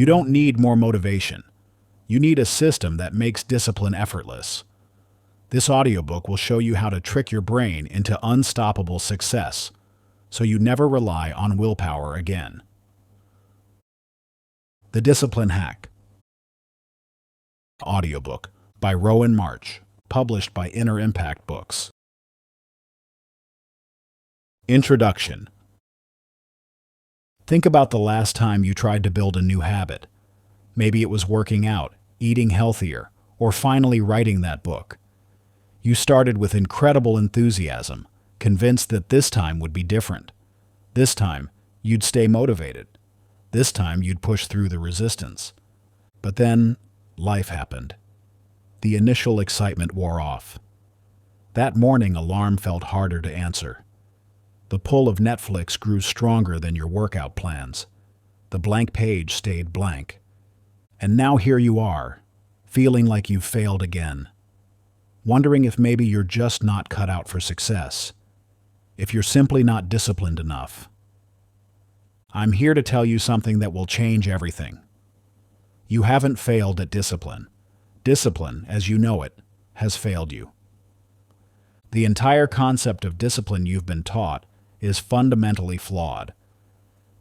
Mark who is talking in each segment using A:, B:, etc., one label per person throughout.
A: You don't need more motivation. You need a system that makes discipline effortless. This audiobook will show you how to trick your brain into unstoppable success, so you never rely on willpower again. The Discipline Hack. Audiobook by Rowan March, published by Inner Impact Books. Introduction. Think about the last time you tried to build a new habit. Maybe it was working out, eating healthier, or finally writing that book. You started with incredible enthusiasm, convinced that this time would be different. This time, you'd stay motivated. This time, you'd push through the resistance. But then, life happened. The initial excitement wore off. That morning, alarm felt harder to answer. The pull of Netflix grew stronger than your workout plans. The blank page stayed blank. And now here you are, feeling like you've failed again. Wondering if maybe you're just not cut out for success. If you're simply not disciplined enough. I'm here to tell you something that will change everything. You haven't failed at discipline. Discipline, as you know it, has failed you. The entire concept of discipline you've been taught is fundamentally flawed.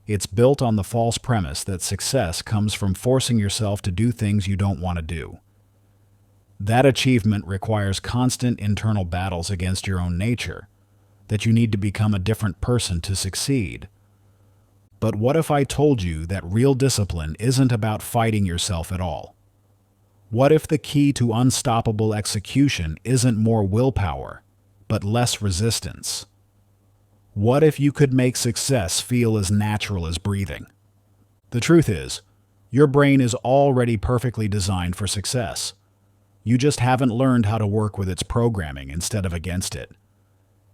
A: It's built on the false premise that success comes from forcing yourself to do things you don't want to do. That achievement requires constant internal battles against your own nature, that you need to become a different person to succeed. But what if I told you that real discipline isn't about fighting yourself at all? What if the key to unstoppable execution isn't more willpower, but less resistance? What if you could make success feel as natural as breathing? The truth is, your brain is already perfectly designed for success. You just haven't learned how to work with its programming instead of against it.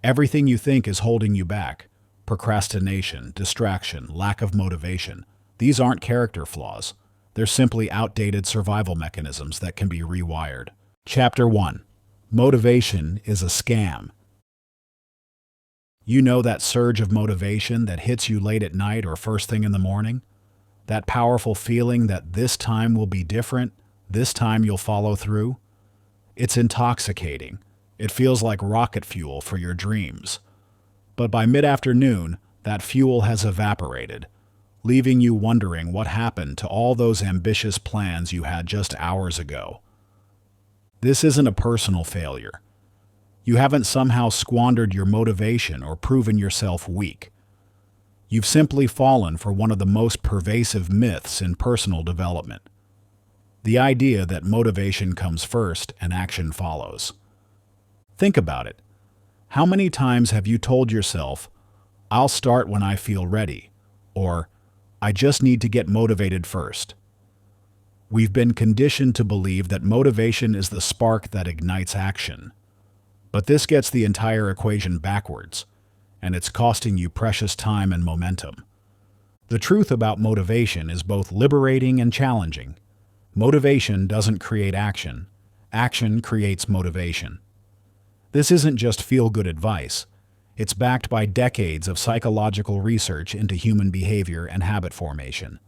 A: Everything you think is holding you back. Procrastination, distraction, lack of motivation. These aren't character flaws. They're simply outdated survival mechanisms that can be rewired. Chapter 1. Motivation is a scam. You know that surge of motivation that hits you late at night or first thing in the morning? That powerful feeling that this time will be different, this time you'll follow through? It's intoxicating. It feels like rocket fuel for your dreams. But by mid-afternoon, that fuel has evaporated, leaving you wondering what happened to all those ambitious plans you had just hours ago. This isn't a personal failure. You haven't somehow squandered your motivation or proven yourself weak. You've simply fallen for one of the most pervasive myths in personal development. The idea that motivation comes first and action follows. Think about it. How many times have you told yourself, "I'll start when I feel ready," or "I just need to get motivated first"? We've been conditioned to believe that motivation is the spark that ignites action. But this gets the entire equation backwards, and it's costing you precious time and momentum. The truth about motivation is both liberating and challenging. Motivation doesn't create action. Action creates motivation. This isn't just feel-good advice. It's backed by decades of psychological research into human behavior and habit formation.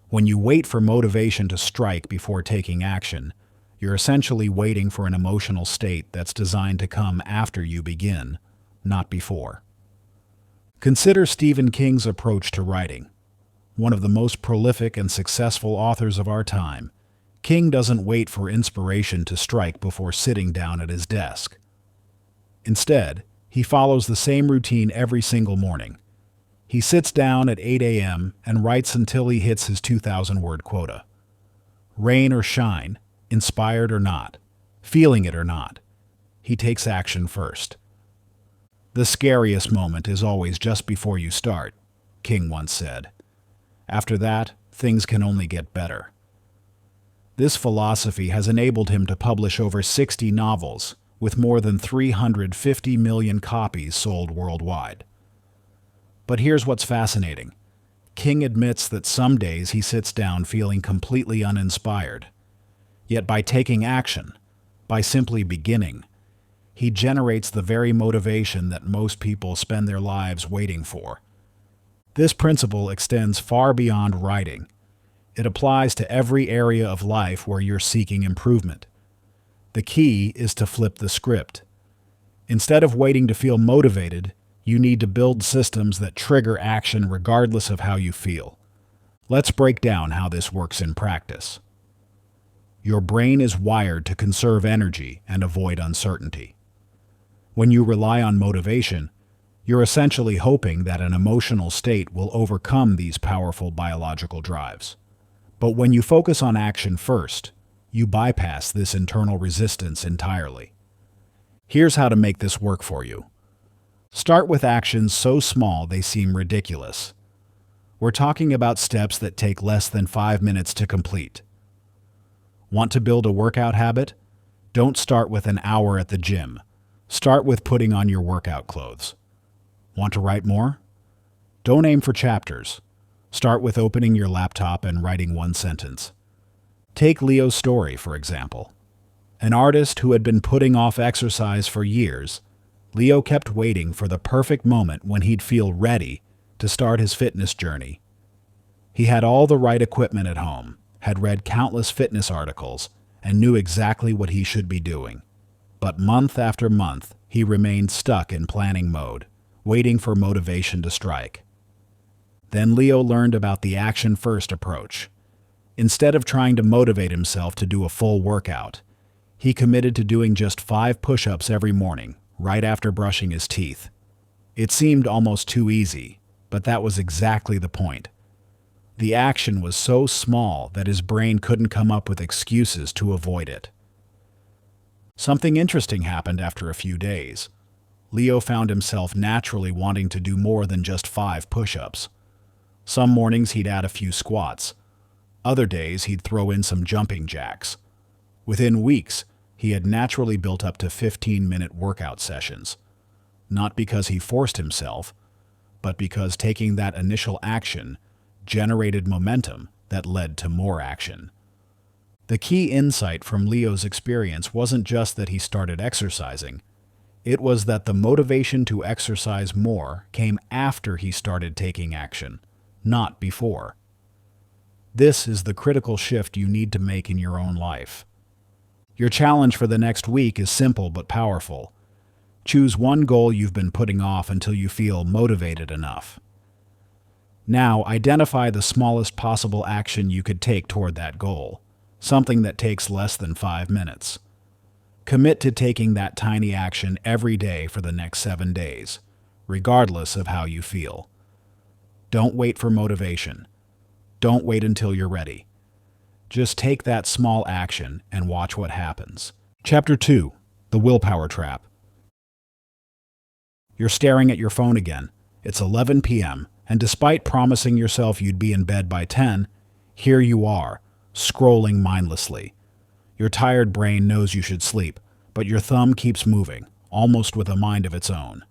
A: When you wait for motivation to strike before taking action, you're essentially waiting for an emotional state that's designed to come after you begin, not before. Consider Stephen King's approach to writing. One of the most prolific and successful authors of our time, King doesn't wait for inspiration to strike before sitting down at his desk. Instead, he follows the same routine every single morning. He sits down at 8 a.m. and writes until he hits his 2,000-word quota. Rain or shine, inspired or not, feeling it or not, he takes action first. "The scariest moment is always just before you start," King once said. "After that, things can only get better." This philosophy has enabled him to publish over 60 novels, with more than 350 million copies sold worldwide. But here's what's fascinating. King admits that some days he sits down feeling completely uninspired. Yet by taking action, by simply beginning, he generates the very motivation that most people spend their lives waiting for. This principle extends far beyond writing. It applies to every area of life where you're seeking improvement. The key is to flip the script. Instead of waiting to feel motivated, you need to build systems that trigger action regardless of how you feel. Let's break down how this works in practice. Your brain is wired to conserve energy and avoid uncertainty. When you rely on motivation, you're essentially hoping that an emotional state will overcome these powerful biological drives. But when you focus on action first, you bypass this internal resistance entirely. Here's how to make this work for you. Start with actions so small they seem ridiculous. We're talking about steps that take less than 5 minutes to complete. Want to build a workout habit? Don't start with an hour at the gym. Start with putting on your workout clothes. Want to write more? Don't aim for chapters. Start with opening your laptop and writing one sentence. Take Leo's story, for example. An artist who had been putting off exercise for years, Leo kept waiting for the perfect moment when he'd feel ready to start his fitness journey. He had all the right equipment at home, had read countless fitness articles, and knew exactly what he should be doing. But month after month, he remained stuck in planning mode, waiting for motivation to strike. Then Leo learned about the action-first approach. Instead of trying to motivate himself to do a full workout, he committed to doing just 5 push-ups every morning, right after brushing his teeth. It seemed almost too easy, but that was exactly the point. The action was so small that his brain couldn't come up with excuses to avoid it. Something interesting happened after a few days. Leo found himself naturally wanting to do more than just 5 push-ups. Some mornings he'd add a few squats. Other days he'd throw in some jumping jacks. Within weeks, he had naturally built up to 15-minute workout sessions. Not because he forced himself, but because taking that initial action generated momentum that led to more action. The key insight from Leo's experience wasn't just that he started exercising. It was that the motivation to exercise more came after he started taking action, not before. This is the critical shift you need to make in your own life. Your challenge for the next week is simple but powerful. Choose one goal you've been putting off until you feel motivated enough. Now, identify the smallest possible action you could take toward that goal, something that takes less than 5 minutes. Commit to taking that tiny action every day for the next 7 days, regardless of how you feel. Don't wait for motivation. Don't wait until you're ready. Just take that small action and watch what happens. Chapter 2. The Willpower Trap. You're staring at your phone again. It's 11 p.m., and despite promising yourself you'd be in bed by 10, here you are, scrolling mindlessly. Your tired brain knows you should sleep, but your thumb keeps moving, almost with a mind of its own.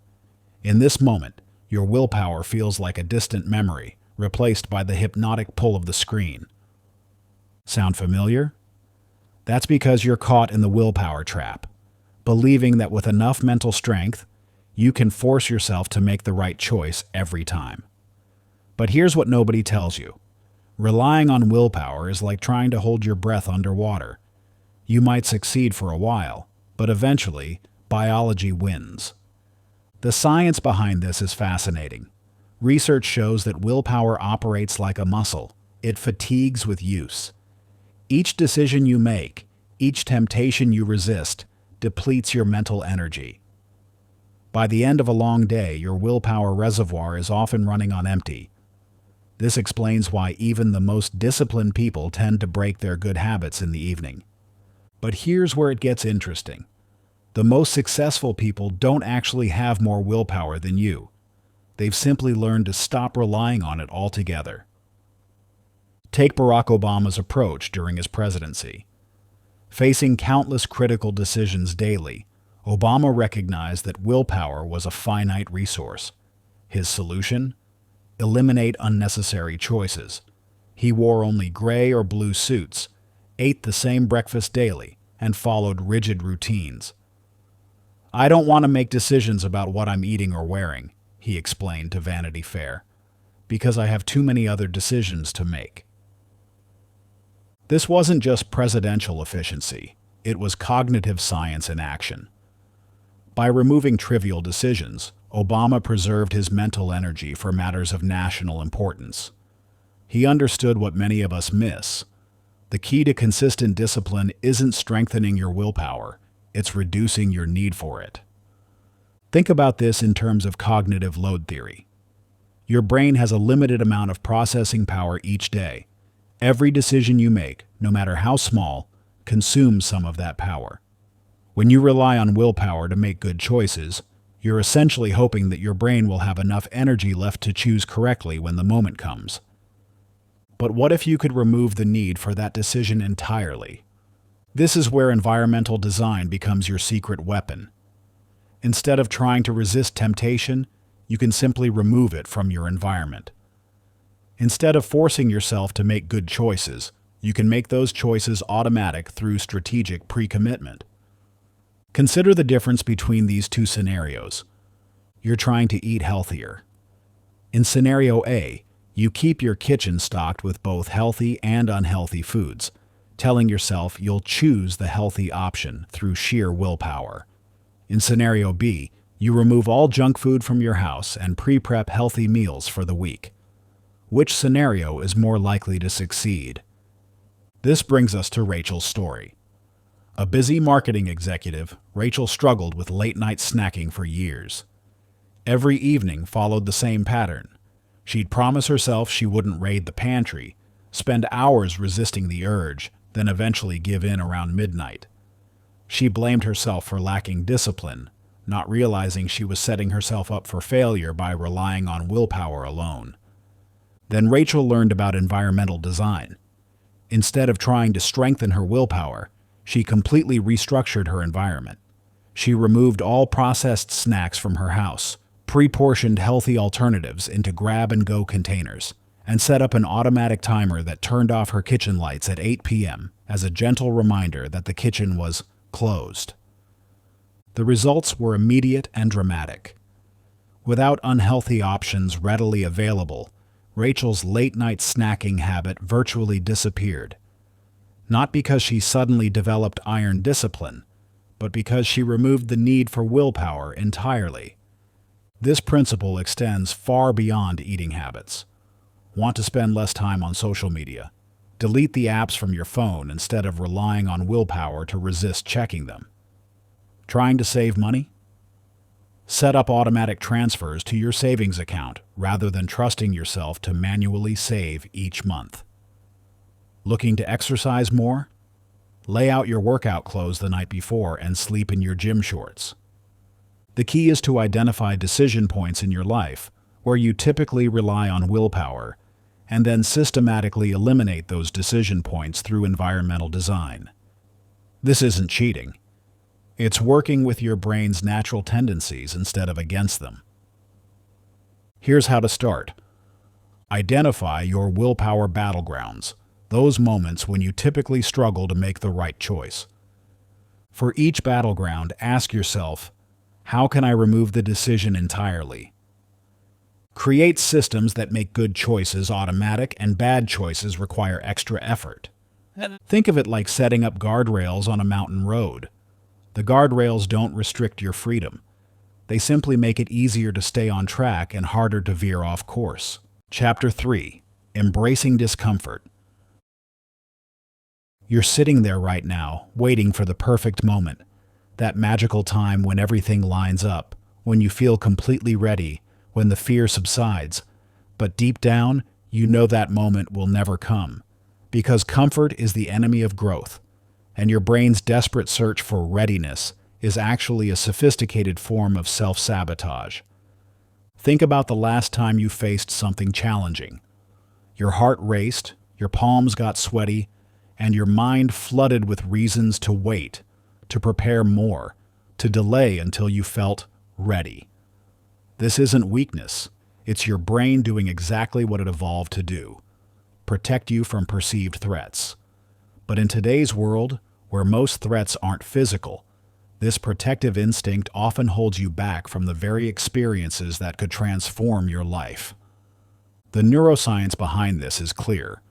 A: In this moment, your willpower feels like a distant memory, replaced by the hypnotic pull of the screen. Sound familiar? That's because you're caught in the willpower trap, believing that with enough mental strength, you can force yourself to make the right choice every time. But here's what nobody tells you. Relying on willpower is like trying to hold your breath underwater. You might succeed for a while, but eventually, biology wins. The science behind this is fascinating. Research shows that willpower operates like a muscle. It fatigues with use. Each decision you make, each temptation you resist, depletes your mental energy. By the end of a long day, your willpower reservoir is often running on empty. This explains why even the most disciplined people tend to break their good habits in the evening. But here's where it gets interesting. The most successful people don't actually have more willpower than you. They've simply learned to stop relying on it altogether. Take Barack Obama's approach during his presidency. Facing countless critical decisions daily, Obama recognized that willpower was a finite resource. His solution? Eliminate unnecessary choices. He wore only gray or blue suits, ate the same breakfast daily, and followed rigid routines. "I don't want to make decisions about what I'm eating or wearing," he explained to Vanity Fair, "because I have too many other decisions to make." This wasn't just presidential efficiency, it was cognitive science in action. By removing trivial decisions, Obama preserved his mental energy for matters of national importance. He understood what many of us miss. The key to consistent discipline isn't strengthening your willpower, it's reducing your need for it. Think about this in terms of cognitive load theory. Your brain has a limited amount of processing power each day. Every decision you make, no matter how small, consumes some of that power. When you rely on willpower to make good choices, you're essentially hoping that your brain will have enough energy left to choose correctly when the moment comes. But what if you could remove the need for that decision entirely? This is where environmental design becomes your secret weapon. Instead of trying to resist temptation, you can simply remove it from your environment. Instead of forcing yourself to make good choices, you can make those choices automatic through strategic pre-commitment. Consider the difference between these two scenarios. You're trying to eat healthier. In scenario A, you keep your kitchen stocked with both healthy and unhealthy foods, telling yourself you'll choose the healthy option through sheer willpower. In scenario B, you remove all junk food from your house and pre-prep healthy meals for the week. Which scenario is more likely to succeed? This brings us to Rachel's story. A busy marketing executive, Rachel struggled with late-night snacking for years. Every evening followed the same pattern. She'd promise herself she wouldn't raid the pantry, spend hours resisting the urge, then eventually give in around midnight. She blamed herself for lacking discipline, not realizing she was setting herself up for failure by relying on willpower alone. Then Rachel learned about environmental design. Instead of trying to strengthen her willpower, she completely restructured her environment. She removed all processed snacks from her house, pre-portioned healthy alternatives into grab-and-go containers, and set up an automatic timer that turned off her kitchen lights at 8 p.m. as a gentle reminder that the kitchen was closed. The results were immediate and dramatic. Without unhealthy options readily available, Rachel's late-night snacking habit virtually disappeared. Not because she suddenly developed iron discipline, but because she removed the need for willpower entirely. This principle extends far beyond eating habits. Want to spend less time on social media? Delete the apps from your phone instead of relying on willpower to resist checking them. Trying to save money? Set up automatic transfers to your savings account rather than trusting yourself to manually save each month. Looking to exercise more? Lay out your workout clothes the night before and sleep in your gym shorts. The key is to identify decision points in your life where you typically rely on willpower, and then systematically eliminate those decision points through environmental design. This isn't cheating. It's working with your brain's natural tendencies instead of against them. Here's how to start. Identify your willpower battlegrounds, those moments when you typically struggle to make the right choice. For each battleground, ask yourself, how can I remove the decision entirely? Create systems that make good choices automatic and bad choices require extra effort. Think of it like setting up guardrails on a mountain road. The guardrails don't restrict your freedom. They simply make it easier to stay on track and harder to veer off course. Chapter 3. Embracing Discomfort. You're sitting there right now, waiting for the perfect moment. That magical time when everything lines up, when you feel completely ready, when the fear subsides. But deep down, you know that moment will never come. Because comfort is the enemy of growth. And your brain's desperate search for readiness is actually a sophisticated form of self-sabotage. Think about the last time you faced something challenging. Your heart raced, your palms got sweaty, and your mind flooded with reasons to wait, to prepare more, to delay until you felt ready. This isn't weakness. It's your brain doing exactly what it evolved to do: protect you from perceived threats. But in today's world, where most threats aren't physical, this protective instinct often holds you back from the very experiences that could transform your life. The neuroscience behind this is clear.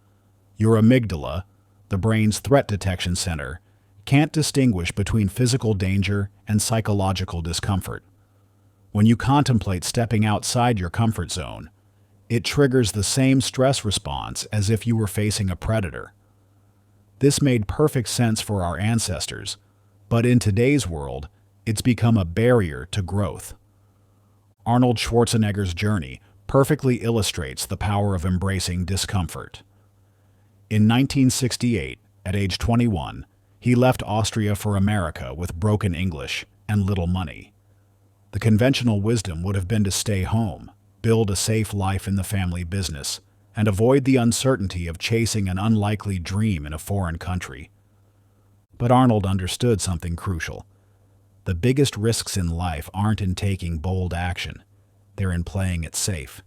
A: Your amygdala, the brain's threat detection center, can't distinguish between physical danger and psychological discomfort. When you contemplate stepping outside your comfort zone, it triggers the same stress response as if you were facing a predator. This made perfect sense for our ancestors, but in today's world, it's become a barrier to growth. Arnold Schwarzenegger's journey perfectly illustrates the power of embracing discomfort. In 1968, at age 21, he left Austria for America with broken English and little money. The conventional wisdom would have been to stay home, build a safe life in the family business, and avoid the uncertainty of chasing an unlikely dream in a foreign country. But Arnold understood something crucial. The biggest risks in life aren't in taking bold action, they're in playing it safe.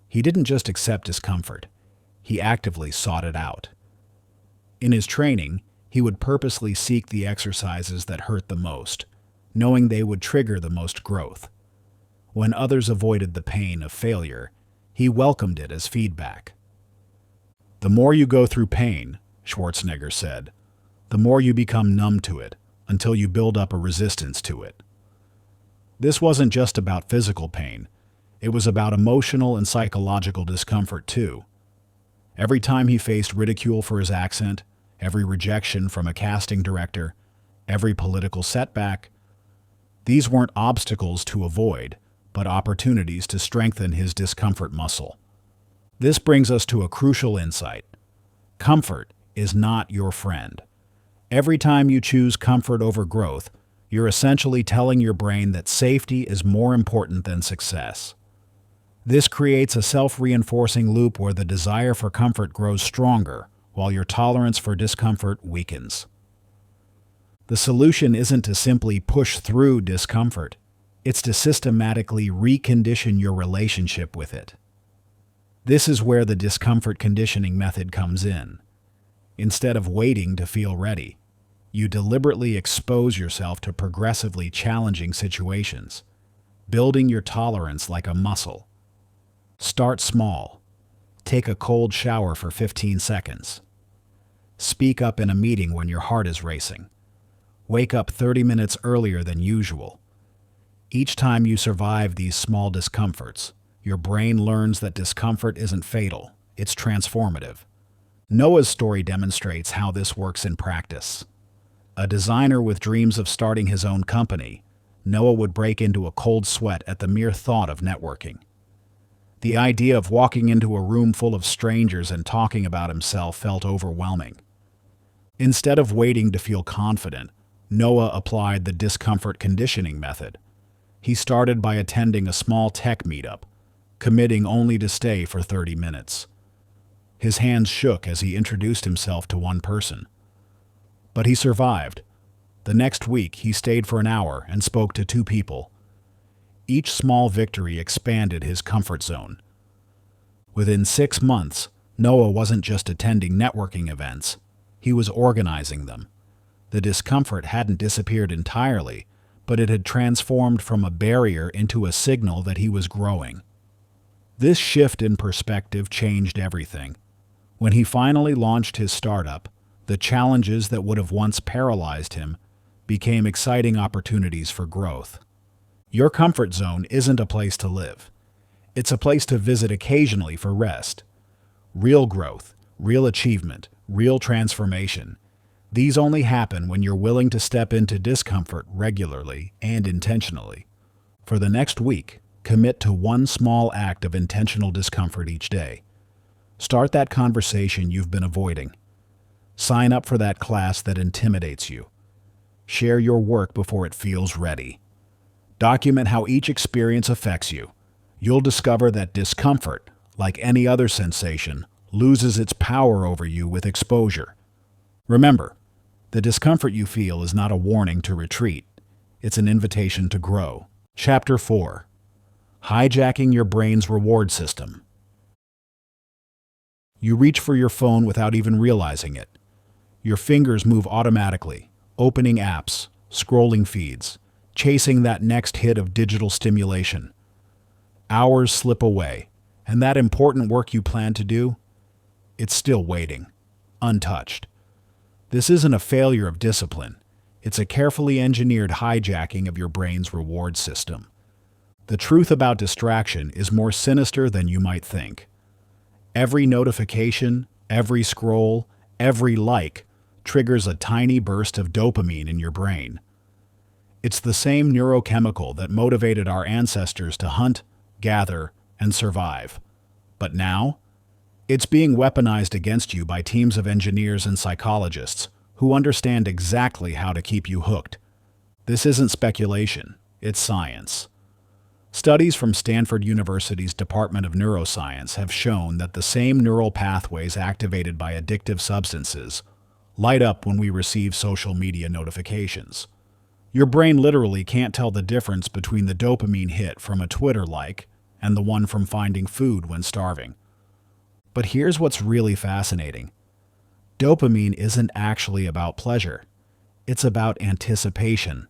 A: He didn't just accept discomfort, he actively sought it out. In his training, he would purposely seek the exercises that hurt the most, knowing they would trigger the most growth. When others avoided the pain of failure, he welcomed it as feedback. The more you go through pain, Schwarzenegger said, the more you become numb to it, until you build up a resistance to it. This wasn't just about physical pain, it was about emotional and psychological discomfort too. Every time he faced ridicule for his accent, every rejection from a casting director, every political setback, these weren't obstacles to avoid, but opportunities to strengthen his discomfort muscle. This brings us to a crucial insight. Comfort is not your friend. Every time you choose comfort over growth, you're essentially telling your brain that safety is more important than success. This creates a self-reinforcing loop where the desire for comfort grows stronger, while your tolerance for discomfort weakens. The solution isn't to simply push through discomfort. It's to systematically recondition your relationship with it. This is where the discomfort conditioning method comes in. Instead of waiting to feel ready, you deliberately expose yourself to progressively challenging situations, building your tolerance like a muscle. Start small. Take a cold shower for 15 seconds. Speak up in a meeting when your heart is racing. Wake up 30 minutes earlier than usual. Each time you survive these small discomforts, your brain learns that discomfort isn't fatal, it's transformative. Noah's story demonstrates how this works in practice. A designer with dreams of starting his own company, Noah would break into a cold sweat at the mere thought of networking. The idea of walking into a room full of strangers and talking about himself felt overwhelming. Instead of waiting to feel confident, Noah applied the discomfort conditioning method. He started by attending a small tech meetup, committing only to stay for 30 minutes. His hands shook as he introduced himself to one person. But he survived. The next week, he stayed for an hour and spoke to 2 people. Each small victory expanded his comfort zone. Within 6 months, Noah wasn't just attending networking events, he was organizing them. The discomfort hadn't disappeared entirely, but it had transformed from a barrier into a signal that he was growing. This shift in perspective changed everything. When he finally launched his startup, the challenges that would have once paralyzed him became exciting opportunities for growth. Your comfort zone isn't a place to live. It's a place to visit occasionally for rest. Real growth, real achievement, real transformation. These only happen when you're willing to step into discomfort regularly and intentionally. For the next week, commit to one small act of intentional discomfort each day. Start that conversation you've been avoiding. Sign up for that class that intimidates you. Share your work before it feels ready. Document how each experience affects you. You'll discover that discomfort, like any other sensation, loses its power over you with exposure. Remember, the discomfort you feel is not a warning to retreat. It's an invitation to grow. Chapter 4. Hijacking your brain's reward system. You reach for your phone without even realizing it. Your fingers move automatically, opening apps, scrolling feeds, chasing that next hit of digital stimulation. Hours slip away, and that important work you plan to do, it's still waiting. untouched. This isn't a failure of discipline. It's a carefully engineered hijacking of your brain's reward system. The truth about distraction is more sinister than you might think. Every notification, every scroll, every like triggers a tiny burst of dopamine in your brain. It's the same neurochemical that motivated our ancestors to hunt, gather, and survive. But now, it's being weaponized against you by teams of engineers and psychologists who understand exactly how to keep you hooked. This isn't speculation, it's science. Studies from Stanford University's Department of Neuroscience have shown that the same neural pathways activated by addictive substances light up when we receive social media notifications. Your brain literally can't tell the difference between the dopamine hit from a Twitter like and the one from finding food when starving. But here's what's really fascinating. Dopamine isn't actually about pleasure. It's about anticipation.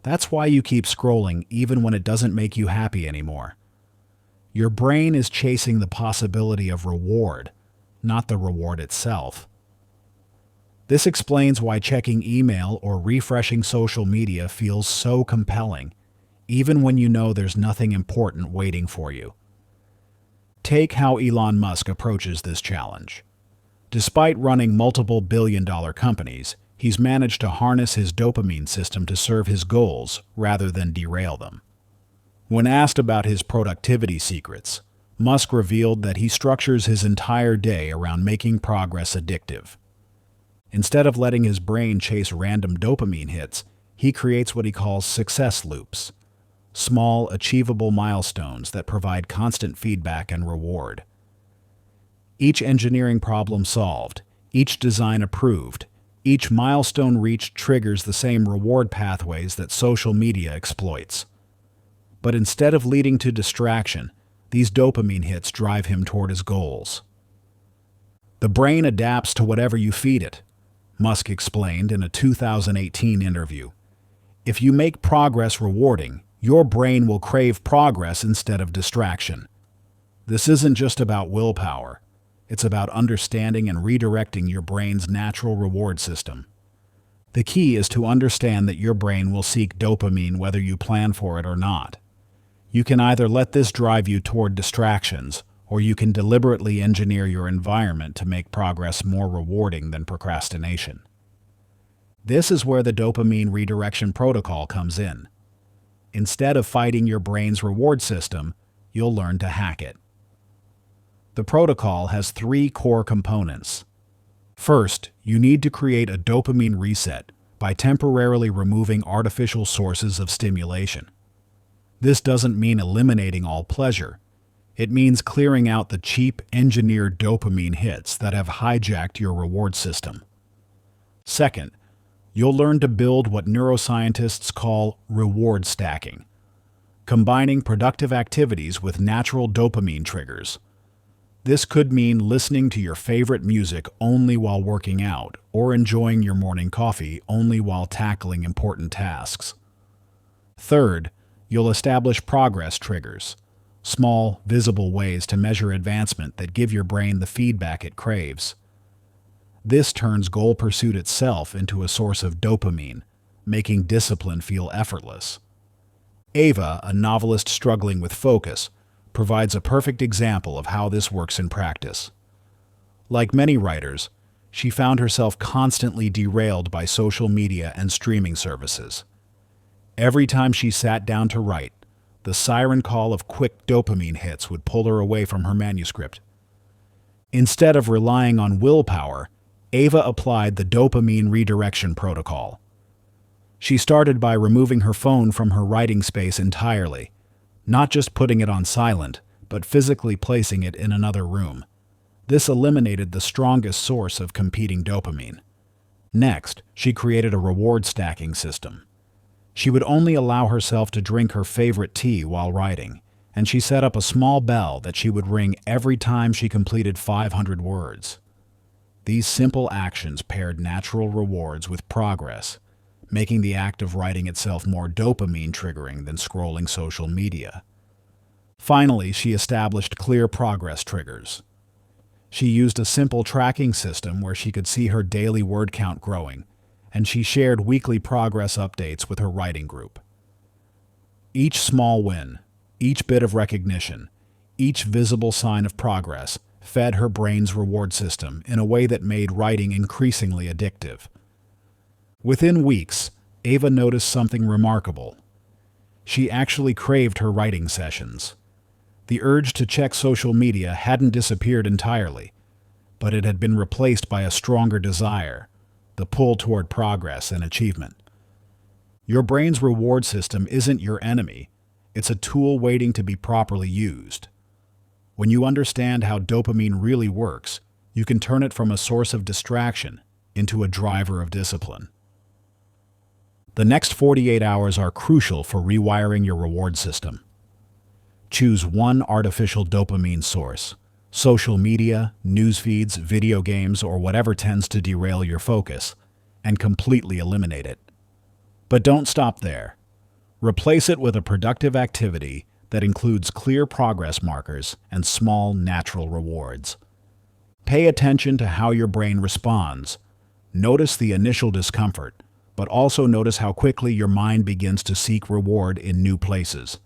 A: That's why you keep scrolling even when it doesn't make you happy anymore. Your brain is chasing the possibility of reward, not the reward itself. This explains why checking email or refreshing social media feels so compelling, even when you know there's nothing important waiting for you. Take how Elon Musk approaches this challenge. Despite running multiple billion-dollar companies, he's managed to harness his dopamine system to serve his goals rather than derail them. When asked about his productivity secrets, Musk revealed that he structures his entire day around making progress addictive. Instead of letting his brain chase random dopamine hits, he creates what he calls success loops, small, achievable milestones that provide constant feedback and reward. Each engineering problem solved, each design approved, each milestone reached triggers the same reward pathways that social media exploits. But instead of leading to distraction, these dopamine hits drive him toward his goals. The brain adapts to whatever you feed it, Musk explained in a 2018 interview. If you make progress rewarding, your brain will crave progress instead of distraction. This isn't just about willpower. It's about understanding and redirecting your brain's natural reward system. The key is to understand that your brain will seek dopamine whether you plan for it or not. You can either let this drive you toward distractions, or you can deliberately engineer your environment to make progress more rewarding than procrastination. This is where the dopamine redirection protocol comes in. Instead of fighting your brain's reward system, you'll learn to hack it. The protocol has 3 core components. First, you need to create a dopamine reset by temporarily removing artificial sources of stimulation. This doesn't mean eliminating all pleasure. It means clearing out the cheap, engineered dopamine hits that have hijacked your reward system. Second, you'll learn to build what neuroscientists call reward stacking, combining productive activities with natural dopamine triggers. This could mean listening to your favorite music only while working out, or enjoying your morning coffee only while tackling important tasks. Third, you'll establish progress triggers, small, visible ways to measure advancement that give your brain the feedback it craves. This turns goal pursuit itself into a source of dopamine, making discipline feel effortless. Ava, a novelist struggling with focus, provides a perfect example of how this works in practice. Like many writers, she found herself constantly derailed by social media and streaming services. Every time she sat down to write, the siren call of quick dopamine hits would pull her away from her manuscript. Instead of relying on willpower, Ava applied the dopamine redirection protocol. She started by removing her phone from her writing space entirely, not just putting it on silent, but physically placing it in another room. This eliminated the strongest source of competing dopamine. Next, she created a reward stacking system. She would only allow herself to drink her favorite tea while writing, and she set up a small bell that she would ring every time she completed 500 words. These simple actions paired natural rewards with progress, making the act of writing itself more dopamine triggering than scrolling social media. Finally, she established clear progress triggers. She used a simple tracking system where she could see her daily word count growing, and she shared weekly progress updates with her writing group. Each small win, each bit of recognition, each visible sign of progress fed her brain's reward system in a way that made writing increasingly addictive. Within weeks, Ava noticed something remarkable. She actually craved her writing sessions. The urge to check social media hadn't disappeared entirely, but it had been replaced by a stronger desire, the pull toward progress and achievement. Your brain's reward system isn't your enemy. It's a tool waiting to be properly used. When you understand how dopamine really works, you can turn it from a source of distraction into a driver of discipline. The next 48 hours are crucial for rewiring your reward system. Choose one artificial dopamine source: social media, news feeds, video games, or whatever tends to derail your focus, and completely eliminate it. But don't stop there. Replace it with a productive activity that includes clear progress markers and small, natural rewards. Pay attention to how your brain responds. Notice the initial discomfort, but also notice how quickly your mind begins to seek reward in new places.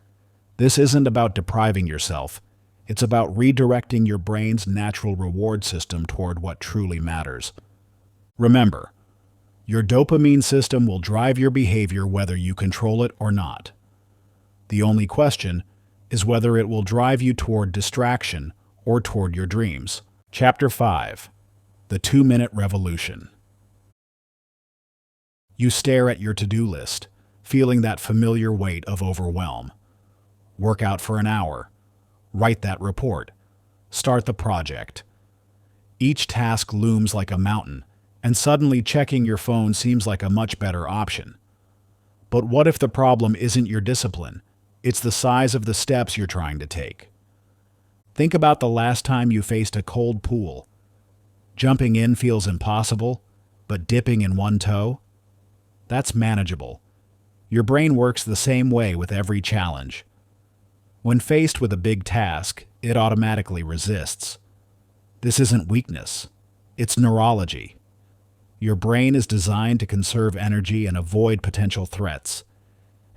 A: This isn't about depriving yourself. It's about redirecting your brain's natural reward system toward what truly matters. Remember, your dopamine system will drive your behavior whether you control it or not. The only question is whether it will drive you toward distraction or toward your dreams. Chapter 5. The 2-Minute Revolution. You stare at your to-do list, feeling that familiar weight of overwhelm. Work out for an hour. Write that report. Start the project. Each task looms like a mountain, and suddenly checking your phone seems like a much better option. But what if the problem isn't your discipline? It's the size of the steps you're trying to take. Think about the last time you faced a cold pool. Jumping in feels impossible, but dipping in one toe? That's manageable. Your brain works the same way with every challenge. When faced with a big task, it automatically resists. This isn't weakness. It's neurology. Your brain is designed to conserve energy and avoid potential threats,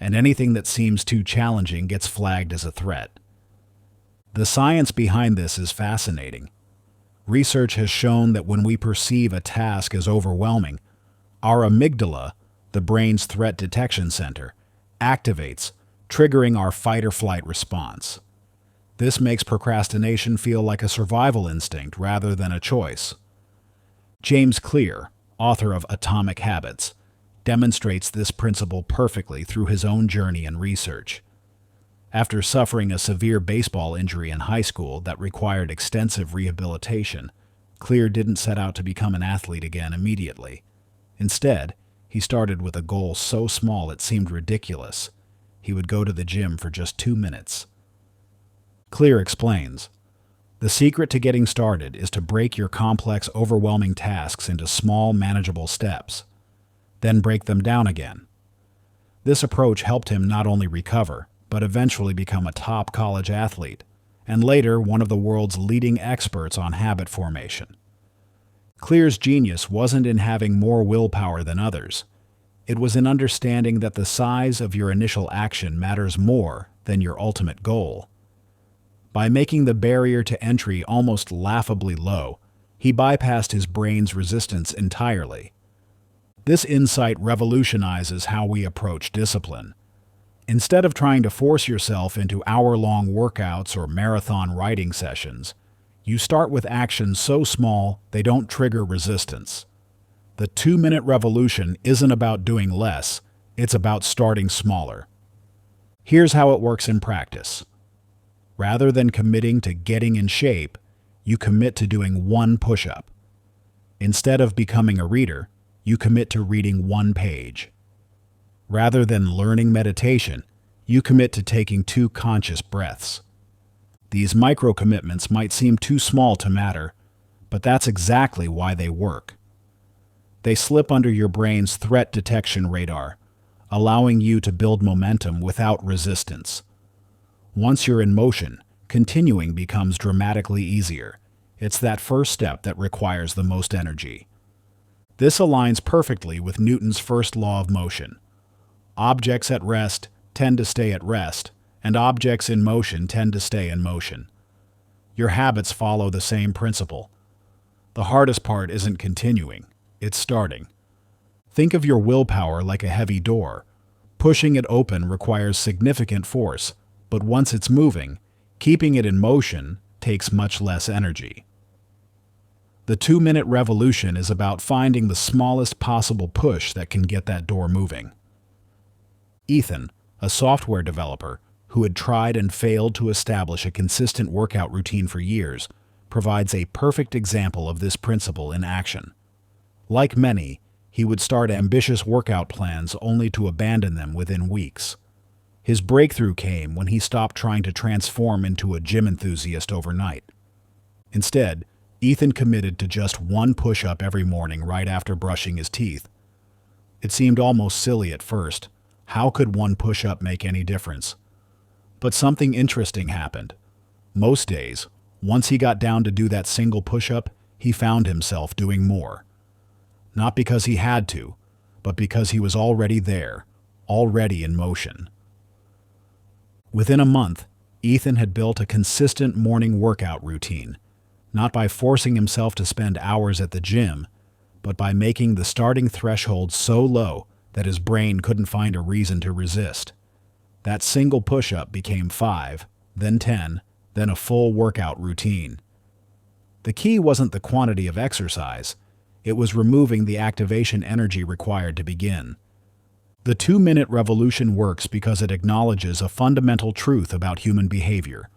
A: and anything that seems too challenging gets flagged as a threat. The science behind this is fascinating. Research has shown that when we perceive a task as overwhelming, our amygdala, the brain's threat detection center, activates, triggering our fight-or-flight response. This makes procrastination feel like a survival instinct rather than a choice. James Clear, author of Atomic Habits, demonstrates this principle perfectly through his own journey and research. After suffering a severe baseball injury in high school that required extensive rehabilitation, Clear didn't set out to become an athlete again immediately. Instead, he started with a goal so small it seemed ridiculous. He would go to the gym for just 2 minutes. Clear explains, "The secret to getting started is to break your complex, overwhelming tasks into small, manageable steps, then break them down again." This approach helped him not only recover, but eventually become a top college athlete, and later one of the world's leading experts on habit formation. Clear's genius wasn't in having more willpower than others. It was in understanding that the size of your initial action matters more than your ultimate goal. By making the barrier to entry almost laughably low, he bypassed his brain's resistance entirely. This insight revolutionizes how we approach discipline. Instead of trying to force yourself into hour-long workouts or marathon writing sessions, you start with actions so small they don't trigger resistance. The 2-minute revolution isn't about doing less, it's about starting smaller. Here's how it works in practice. Rather than committing to getting in shape, you commit to doing one push-up. Instead of becoming a reader, you commit to reading 1 page. Rather than learning meditation, you commit to taking 2 conscious breaths. These micro-commitments might seem too small to matter, but that's exactly why they work. They slip under your brain's threat detection radar, allowing you to build momentum without resistance. Once you're in motion, continuing becomes dramatically easier. It's that first step that requires the most energy. This aligns perfectly with Newton's first law of motion. Objects at rest tend to stay at rest, and objects in motion tend to stay in motion. Your habits follow the same principle. The hardest part isn't continuing, it's starting. Think of your willpower like a heavy door. Pushing it open requires significant force, but once it's moving, keeping it in motion takes much less energy. The 2-minute revolution is about finding the smallest possible push that can get that door moving. Ethan, a software developer who had tried and failed to establish a consistent workout routine for years, provides a perfect example of this principle in action. Like many, he would start ambitious workout plans only to abandon them within weeks. His breakthrough came when he stopped trying to transform into a gym enthusiast overnight. Instead, Ethan committed to just one push-up every morning right after brushing his teeth. It seemed almost silly at first. How could one push-up make any difference? But something interesting happened. Most days, once he got down to do that single push-up, he found himself doing more. Not because he had to, but because he was already there, already in motion. Within a month, Ethan had built a consistent morning workout routine, not by forcing himself to spend hours at the gym, but by making the starting threshold so low that his brain couldn't find a reason to resist. That single push-up became 5, then 10, then a full workout routine. The key wasn't the quantity of exercise, it was removing the activation energy required to begin. The 2-minute revolution works because it acknowledges a fundamental truth about human behavior.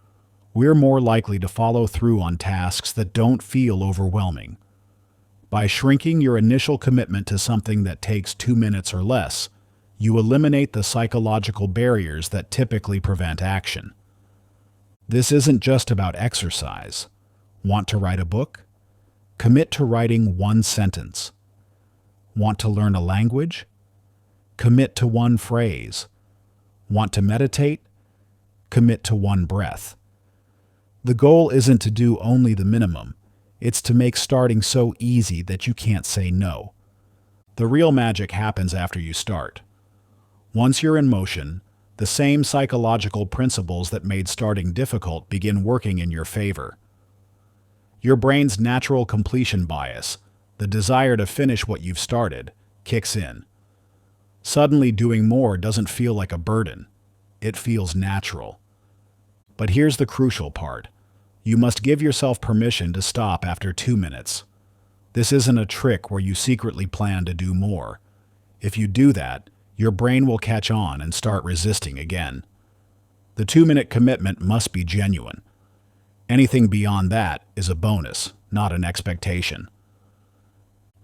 A: We're more likely to follow through on tasks that don't feel overwhelming. By shrinking your initial commitment to something that takes 2 minutes or less, you eliminate the psychological barriers that typically prevent action. This isn't just about exercise. Want to write a book? Commit to writing 1 sentence. Want to learn a language? Commit to 1 phrase. Want to meditate? Commit to 1 breath. The goal isn't to do only the minimum. It's to make starting so easy that you can't say no. The real magic happens after you start. Once you're in motion, the same psychological principles that made starting difficult begin working in your favor. Your brain's natural completion bias, the desire to finish what you've started, kicks in. Suddenly doing more doesn't feel like a burden. It feels natural. But here's the crucial part. You must give yourself permission to stop after 2 minutes. This isn't a trick where you secretly plan to do more. If you do that, your brain will catch on and start resisting again. The 2-minute commitment must be genuine. Anything beyond that is a bonus, not an expectation.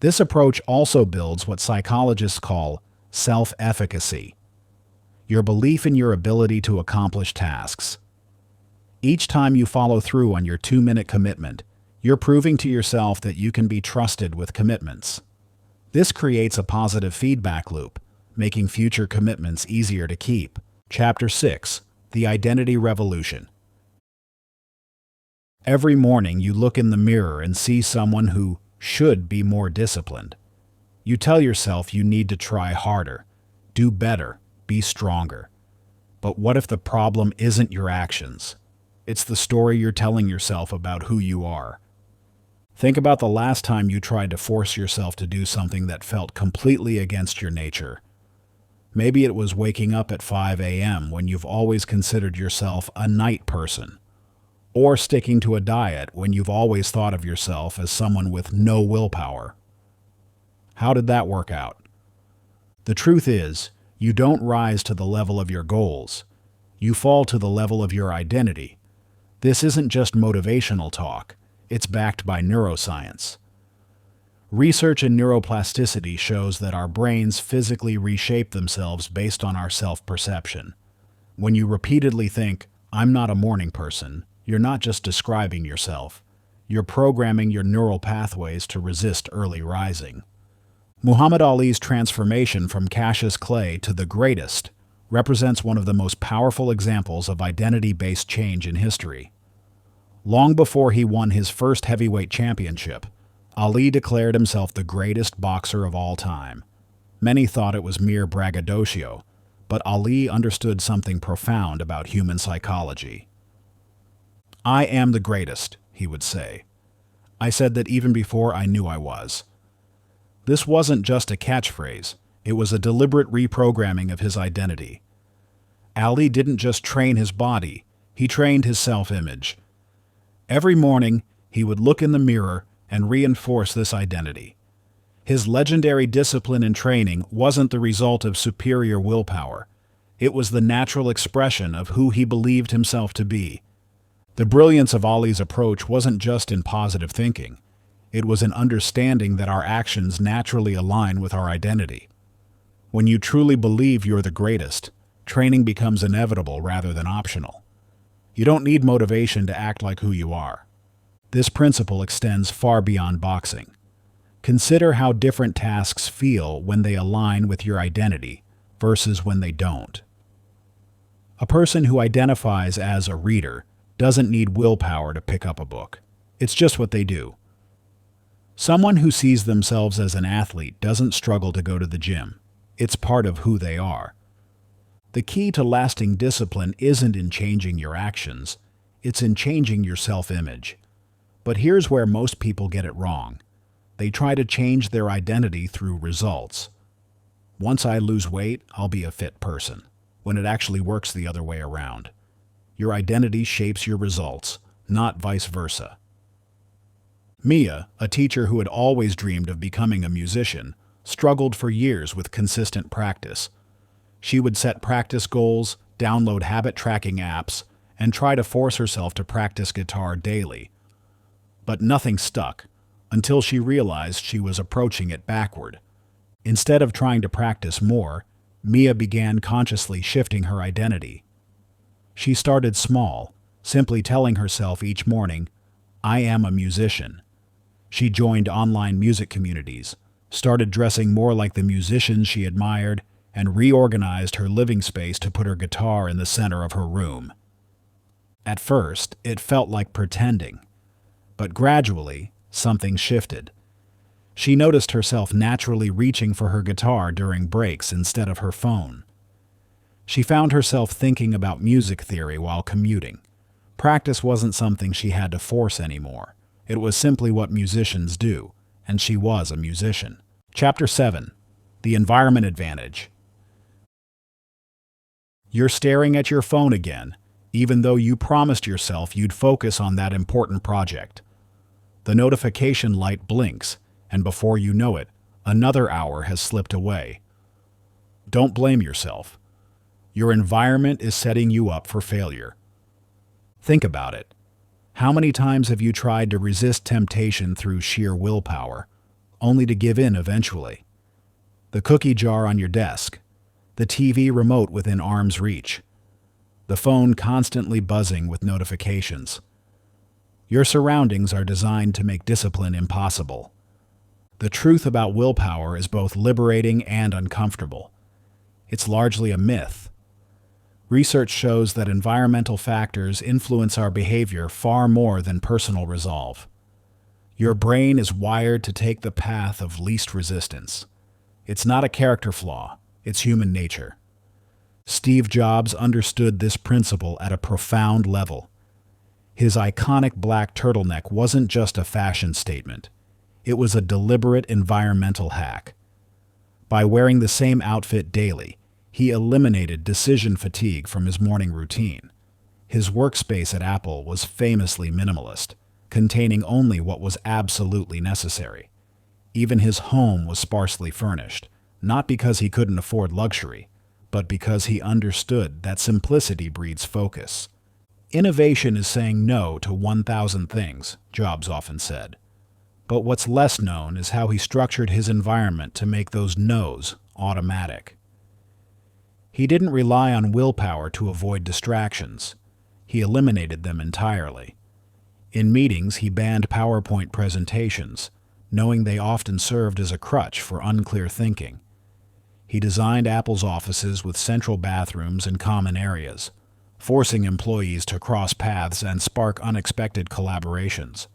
A: This approach also builds what psychologists call self-efficacy, your belief in your ability to accomplish tasks. Each time you follow through on your 2-minute commitment, you're proving to yourself that you can be trusted with commitments. This creates a positive feedback loop, making future commitments easier to keep. Chapter 6: The Identity Revolution. Every morning you look in the mirror and see someone who should be more disciplined. You tell yourself you need to try harder, do better, be stronger. But what if the problem isn't your actions? It's the story you're telling yourself about who you are. Think about the last time you tried to force yourself to do something that felt completely against your nature. Maybe it was waking up at 5 a.m. when you've always considered yourself a night person, or sticking to a diet when you've always thought of yourself as someone with no willpower. How did that work out? The truth is, you don't rise to the level of your goals. You fall to the level of your identity. This isn't just motivational talk. It's backed by neuroscience. Research in neuroplasticity shows that our brains physically reshape themselves based on our self-perception. When you repeatedly think, "I'm not a morning person," you're not just describing yourself. You're programming your neural pathways to resist early rising. Muhammad Ali's transformation from Cassius Clay to the greatest represents one of the most powerful examples of identity-based change in history. Long before he won his first heavyweight championship, Ali declared himself the greatest boxer of all time. Many thought it was mere braggadocio, but Ali understood something profound about human psychology. "I am the greatest," he would say. "I said that even before I knew I was." This wasn't just a catchphrase, it was a deliberate reprogramming of his identity. Ali didn't just train his body, he trained his self-image. Every morning, he would look in the mirror and reinforce this identity. His legendary discipline and training wasn't the result of superior willpower. It was the natural expression of who he believed himself to be. The brilliance of Ali's approach wasn't just in positive thinking. It was in understanding that our actions naturally align with our identity. When you truly believe you're the greatest, training becomes inevitable rather than optional. You don't need motivation to act like who you are. This principle extends far beyond boxing. Consider how different tasks feel when they align with your identity versus when they don't. A person who identifies as a reader doesn't need willpower to pick up a book. It's just what they do. Someone who sees themselves as an athlete doesn't struggle to go to the gym. It's part of who they are. The key to lasting discipline isn't in changing your actions, it's in changing your self-image. But here's where most people get it wrong. They try to change their identity through results. Once I lose weight, I'll be a fit person, when it actually works the other way around. Your identity shapes your results, not vice versa. Mia, a teacher who had always dreamed of becoming a musician, struggled for years with consistent practice. She would set practice goals, download habit-tracking apps, and try to force herself to practice guitar daily. But nothing stuck, until she realized she was approaching it backward. Instead of trying to practice more, Mia began consciously shifting her identity. She started small, simply telling herself each morning, "I am a musician." She joined online music communities, started dressing more like the musicians she admired, and reorganized her living space to put her guitar in the center of her room. At first, it felt like pretending, but gradually, something shifted. She noticed herself naturally reaching for her guitar during breaks instead of her phone. She found herself thinking about music theory while commuting. Practice wasn't something she had to force anymore. It was simply what musicians do, and she was a musician. Chapter 7. The Environment Advantage. You're staring at your phone again, even though you promised yourself you'd focus on that important project. The notification light blinks, and before you know it, another hour has slipped away. Don't blame yourself. Your environment is setting you up for failure. Think about it. How many times have you tried to resist temptation through sheer willpower, only to give in eventually? The cookie jar on your desk, the TV remote within arm's reach, the phone constantly buzzing with notifications. Your surroundings are designed to make discipline impossible. The truth about willpower is both liberating and uncomfortable. It's largely a myth. Research shows that environmental factors influence our behavior far more than personal resolve. Your brain is wired to take the path of least resistance. It's not a character flaw, it's human nature. Steve Jobs understood this principle at a profound level. His iconic black turtleneck wasn't just a fashion statement. It was a deliberate environmental hack. By wearing the same outfit daily, he eliminated decision fatigue from his morning routine. His workspace at Apple was famously minimalist, containing only what was absolutely necessary. Even his home was sparsely furnished, not because he couldn't afford luxury, but because he understood that simplicity breeds focus. Innovation is saying no to 1,000 things, Jobs often said. But what's less known is how he structured his environment to make those no's automatic. He didn't rely on willpower to avoid distractions. He eliminated them entirely. In meetings, he banned PowerPoint presentations, knowing they often served as a crutch for unclear thinking. He designed Apple's offices with central bathrooms and common areas, forcing employees to cross paths and spark unexpected collaborations.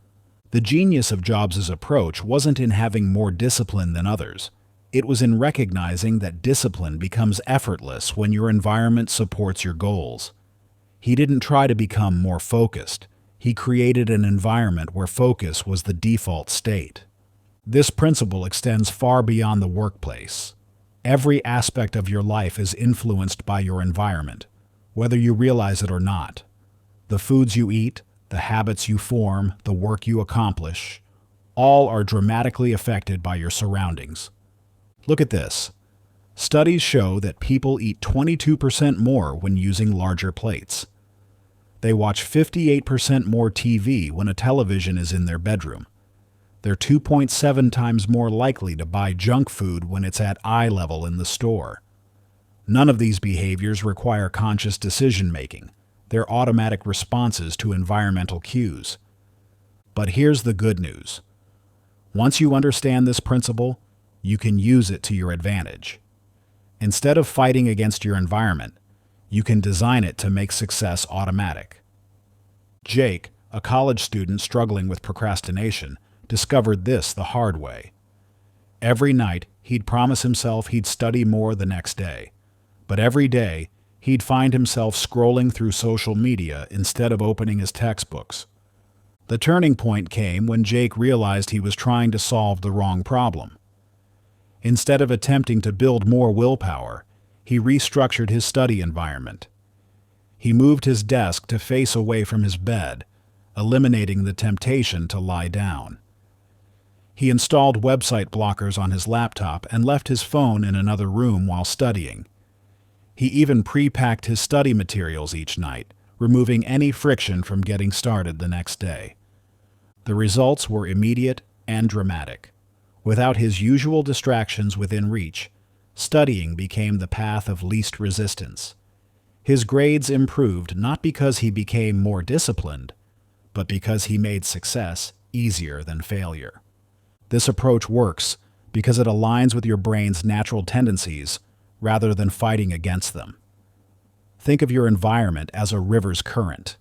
A: The genius of Jobs' approach wasn't in having more discipline than others. It was in recognizing that discipline becomes effortless when your environment supports your goals. He didn't try to become more focused. He created an environment where focus was the default state. This principle extends far beyond the workplace. Every aspect of your life is influenced by your environment, whether you realize it or not. The foods you eat, the habits you form, the work you accomplish, all are dramatically affected by your surroundings. Look at this. Studies show that people eat 22% more when using larger plates. They watch 58% more TV when a television is in their bedroom. They're 2.7 times more likely to buy junk food when it's at eye level in the store. None of these behaviors require conscious decision-making. They're automatic responses to environmental cues. But here's the good news. Once you understand this principle, you can use it to your advantage. Instead of fighting against your environment, you can design it to make success automatic. Jake, a college student struggling with procrastination, discovered this the hard way. Every night, he'd promise himself he'd study more the next day. But every day, he'd find himself scrolling through social media instead of opening his textbooks. The turning point came when Jake realized he was trying to solve the wrong problem. Instead of attempting to build more willpower, he restructured his study environment. He moved his desk to face away from his bed, eliminating the temptation to lie down. He installed website blockers on his laptop and left his phone in another room while studying. He even pre-packed his study materials each night, removing any friction from getting started the next day. The results were immediate and dramatic. Without his usual distractions within reach, studying became the path of least resistance. His grades improved not because he became more disciplined, but because he made success easier than failure. This approach works because it aligns with your brain's natural tendencies rather than fighting against them. Think of your environment as a river's current.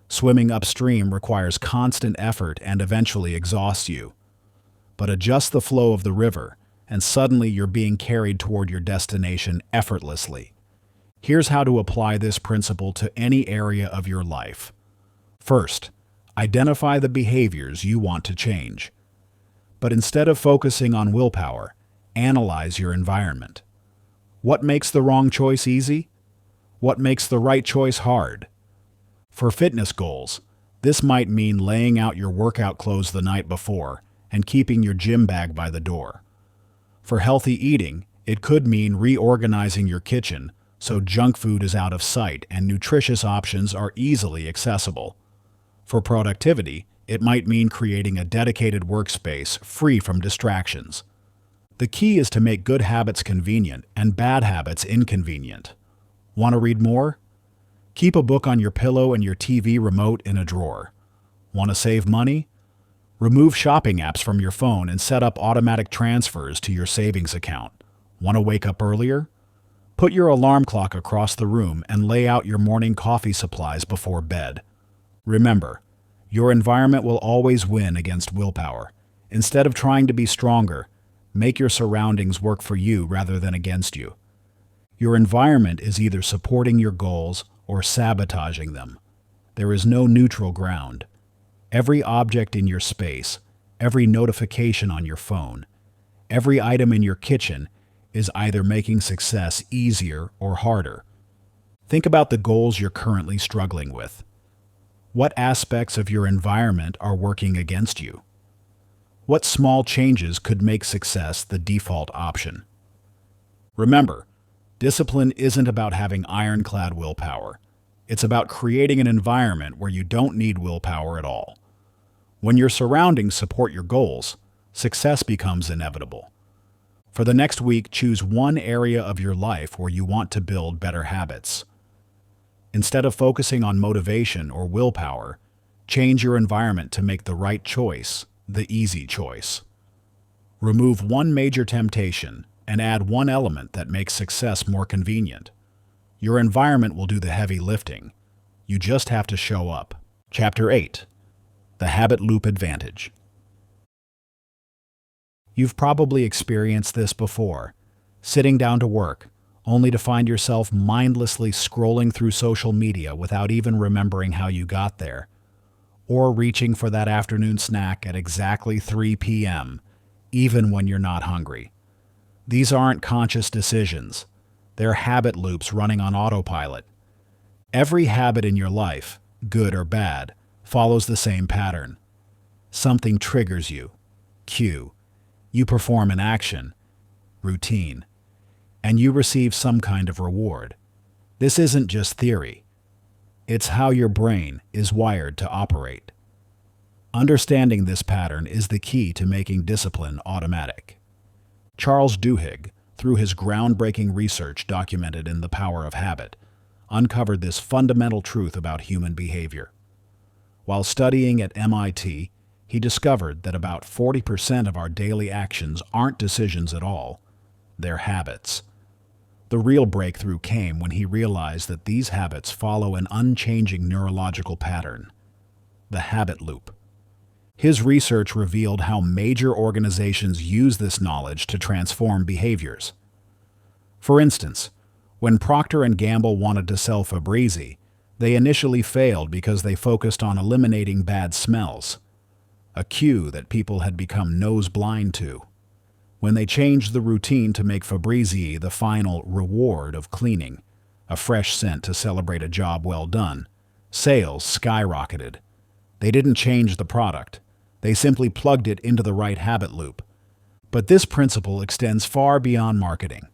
A: Swimming upstream requires constant effort and eventually exhausts you. But adjust the flow of the river, and suddenly you're being carried toward your destination effortlessly. Here's how to apply this principle to any area of your life. First, identify the behaviors you want to change. But instead of focusing on willpower, analyze your environment. What makes the wrong choice easy? What makes the right choice hard? For fitness goals, this might mean laying out your workout clothes the night before and keeping your gym bag by the door. For healthy eating, it could mean reorganizing your kitchen so junk food is out of sight and nutritious options are easily accessible. For productivity, it might mean creating a dedicated workspace free from distractions. The key is to make good habits convenient and bad habits inconvenient. Want to read more? Keep a book on your pillow and your TV remote in a drawer. Want to save money? Remove shopping apps from your phone and set up automatic transfers to your savings account. Want to wake up earlier? Put your alarm clock across the room and lay out your morning coffee supplies before bed. Remember, your environment will always win against willpower. Instead of trying to be stronger, make your surroundings work for you rather than against you. Your environment is either supporting your goals or sabotaging them. There is no neutral ground. Every object in your space, every notification on your phone, every item in your kitchen is either making success easier or harder. Think about the goals you're currently struggling with. What aspects of your environment are working against you? What small changes could make success the default option? Remember, discipline isn't about having ironclad willpower. It's about creating an environment where you don't need willpower at all. When your surroundings support your goals, success becomes inevitable. For the next week, choose one area of your life where you want to build better habits. Instead of focusing on motivation or willpower, change your environment to make the right choice the easy choice. Remove one major temptation and add one element that makes success more convenient. Your environment will do the heavy lifting. You just have to show up. Chapter 8. The Habit Loop Advantage. You've probably experienced this before, sitting down to work, only to find yourself mindlessly scrolling through social media without even remembering how you got there, or reaching for that afternoon snack at exactly 3 p.m., even when you're not hungry. These aren't conscious decisions. They're habit loops running on autopilot. Every habit in your life, good or bad, follows the same pattern. Something triggers you, cue. You perform an action, routine, and you receive some kind of reward. This isn't just theory. It's how your brain is wired to operate. Understanding this pattern is the key to making discipline automatic. Charles Duhigg, through his groundbreaking research documented in The Power of Habit, uncovered this fundamental truth about human behavior. While studying at MIT, he discovered that about 40% of our daily actions aren't decisions at all. They're habits. The real breakthrough came when he realized that these habits follow an unchanging neurological pattern, the habit loop. His research revealed how major organizations use this knowledge to transform behaviors. For instance, when Procter & Gamble wanted to sell Febreze, they initially failed because they focused on eliminating bad smells, a cue that people had become nose blind to. When they changed the routine to make Febreze the final reward of cleaning, a fresh scent to celebrate a job well done, sales skyrocketed. They didn't change the product. They simply plugged it into the right habit loop. But this principle extends far beyond marketing.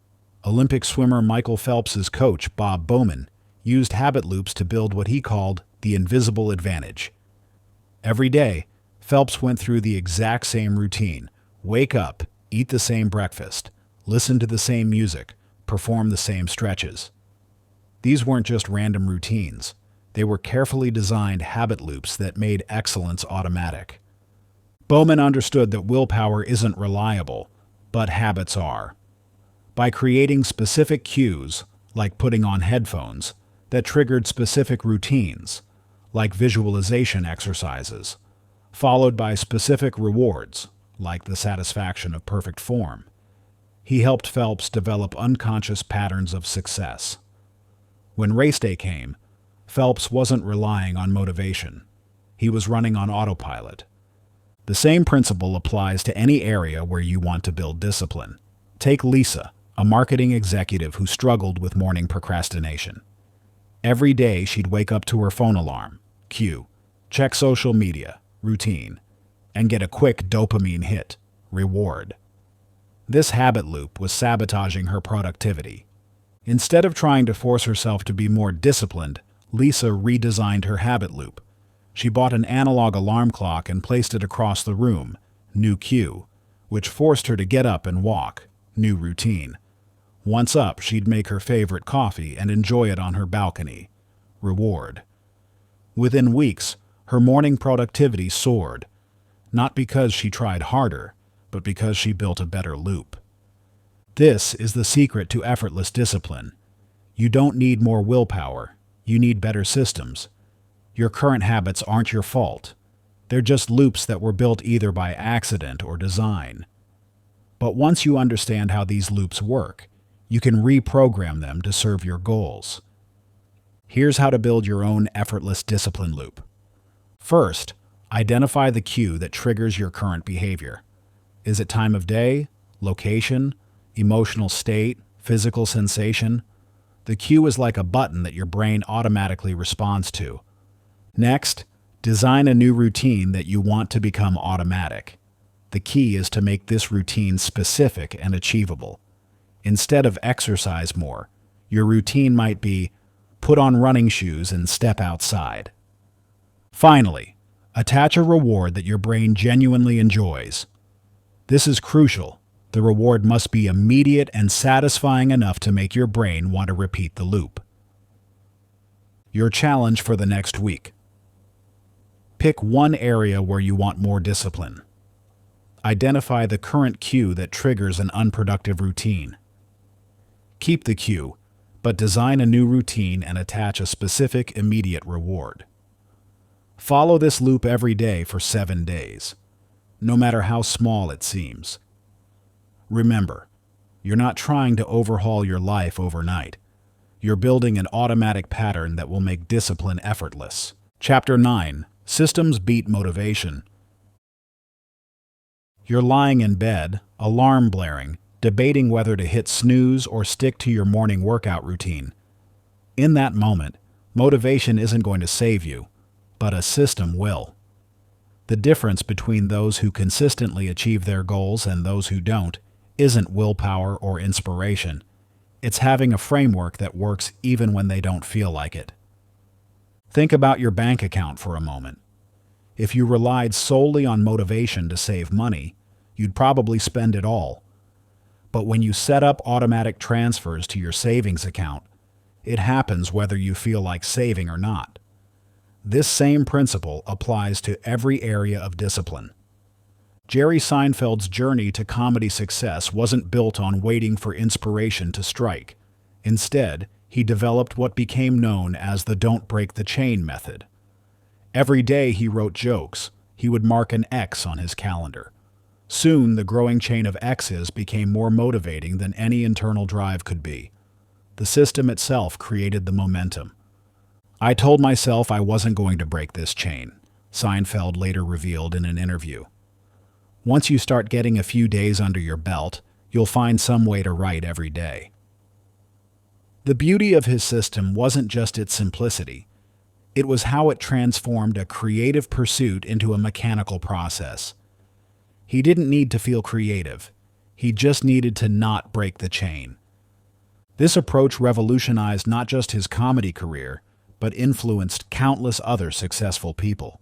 A: Olympic swimmer Michael Phelps's coach, Bob Bowman, used habit loops to build what he called the invisible advantage. Every day, Phelps went through the exact same routine: wake up, eat the same breakfast, listen to the same music, perform the same stretches. These weren't just random routines. They were carefully designed habit loops that made excellence automatic. Bowman understood that willpower isn't reliable, but habits are. By creating specific cues, like putting on headphones, that triggered specific routines, like visualization exercises, followed by specific rewards, like the satisfaction of perfect form, he helped Phelps develop unconscious patterns of success. When race day came, Phelps wasn't relying on motivation. He was running on autopilot. The same principle applies to any area where you want to build discipline. Take Lisa, a marketing executive who struggled with morning procrastination. Every day she'd wake up to her phone alarm, cue, check social media, routine, and get a quick dopamine hit, reward. This habit loop was sabotaging her productivity. Instead of trying to force herself to be more disciplined, Lisa redesigned her habit loop. She bought an analog alarm clock and placed it across the room, new cue, which forced her to get up and walk, new routine. Once up, she'd make her favorite coffee and enjoy it on her balcony, reward. Within weeks, her morning productivity soared, not because she tried harder, but because she built a better loop. This is the secret to effortless discipline. You don't need more willpower. You need better systems. Your current habits aren't your fault. They're just loops that were built either by accident or design. But once you understand how these loops work, you can reprogram them to serve your goals. Here's how to build your own effortless discipline loop. First, identify the cue that triggers your current behavior. Is it time of day, location, emotional state, physical sensation? The cue is like a button that your brain automatically responds to. Next, design a new routine that you want to become automatic. The key is to make this routine specific and achievable. Instead of exercise more, your routine might be put on running shoes and step outside. Finally, attach a reward that your brain genuinely enjoys. This is crucial. The reward must be immediate and satisfying enough to make your brain want to repeat the loop. Your challenge for the next week. Pick one area where you want more discipline. Identify the current cue that triggers an unproductive routine. Keep the cue, but design a new routine and attach a specific immediate reward. Follow this loop every day for 7 days, no matter how small it seems. Remember, you're not trying to overhaul your life overnight. You're building an automatic pattern that will make discipline effortless. Chapter 9. Systems Beat Motivation. You're lying in bed, alarm blaring, debating whether to hit snooze or stick to your morning workout routine. In that moment, motivation isn't going to save you, but a system will. The difference between those who consistently achieve their goals and those who don't isn't willpower or inspiration. It's having a framework that works even when they don't feel like it. Think about your bank account for a moment. If you relied solely on motivation to save money, you'd probably spend it all. But when you set up automatic transfers to your savings account, it happens whether you feel like saving or not. This same principle applies to every area of discipline. Jerry Seinfeld's journey to comedy success wasn't built on waiting for inspiration to strike. Instead, he developed what became known as the "don't break the chain" method. Every day he wrote jokes, he would mark an X on his calendar. Soon, the growing chain of X's became more motivating than any internal drive could be. The system itself created the momentum. "I told myself I wasn't going to break this chain," Seinfeld later revealed in an interview. Once you start getting a few days under your belt, you'll find some way to write every day. The beauty of his system wasn't just its simplicity. It was how it transformed a creative pursuit into a mechanical process. He didn't need to feel creative. He just needed to not break the chain. This approach revolutionized not just his comedy career, but influenced countless other successful people.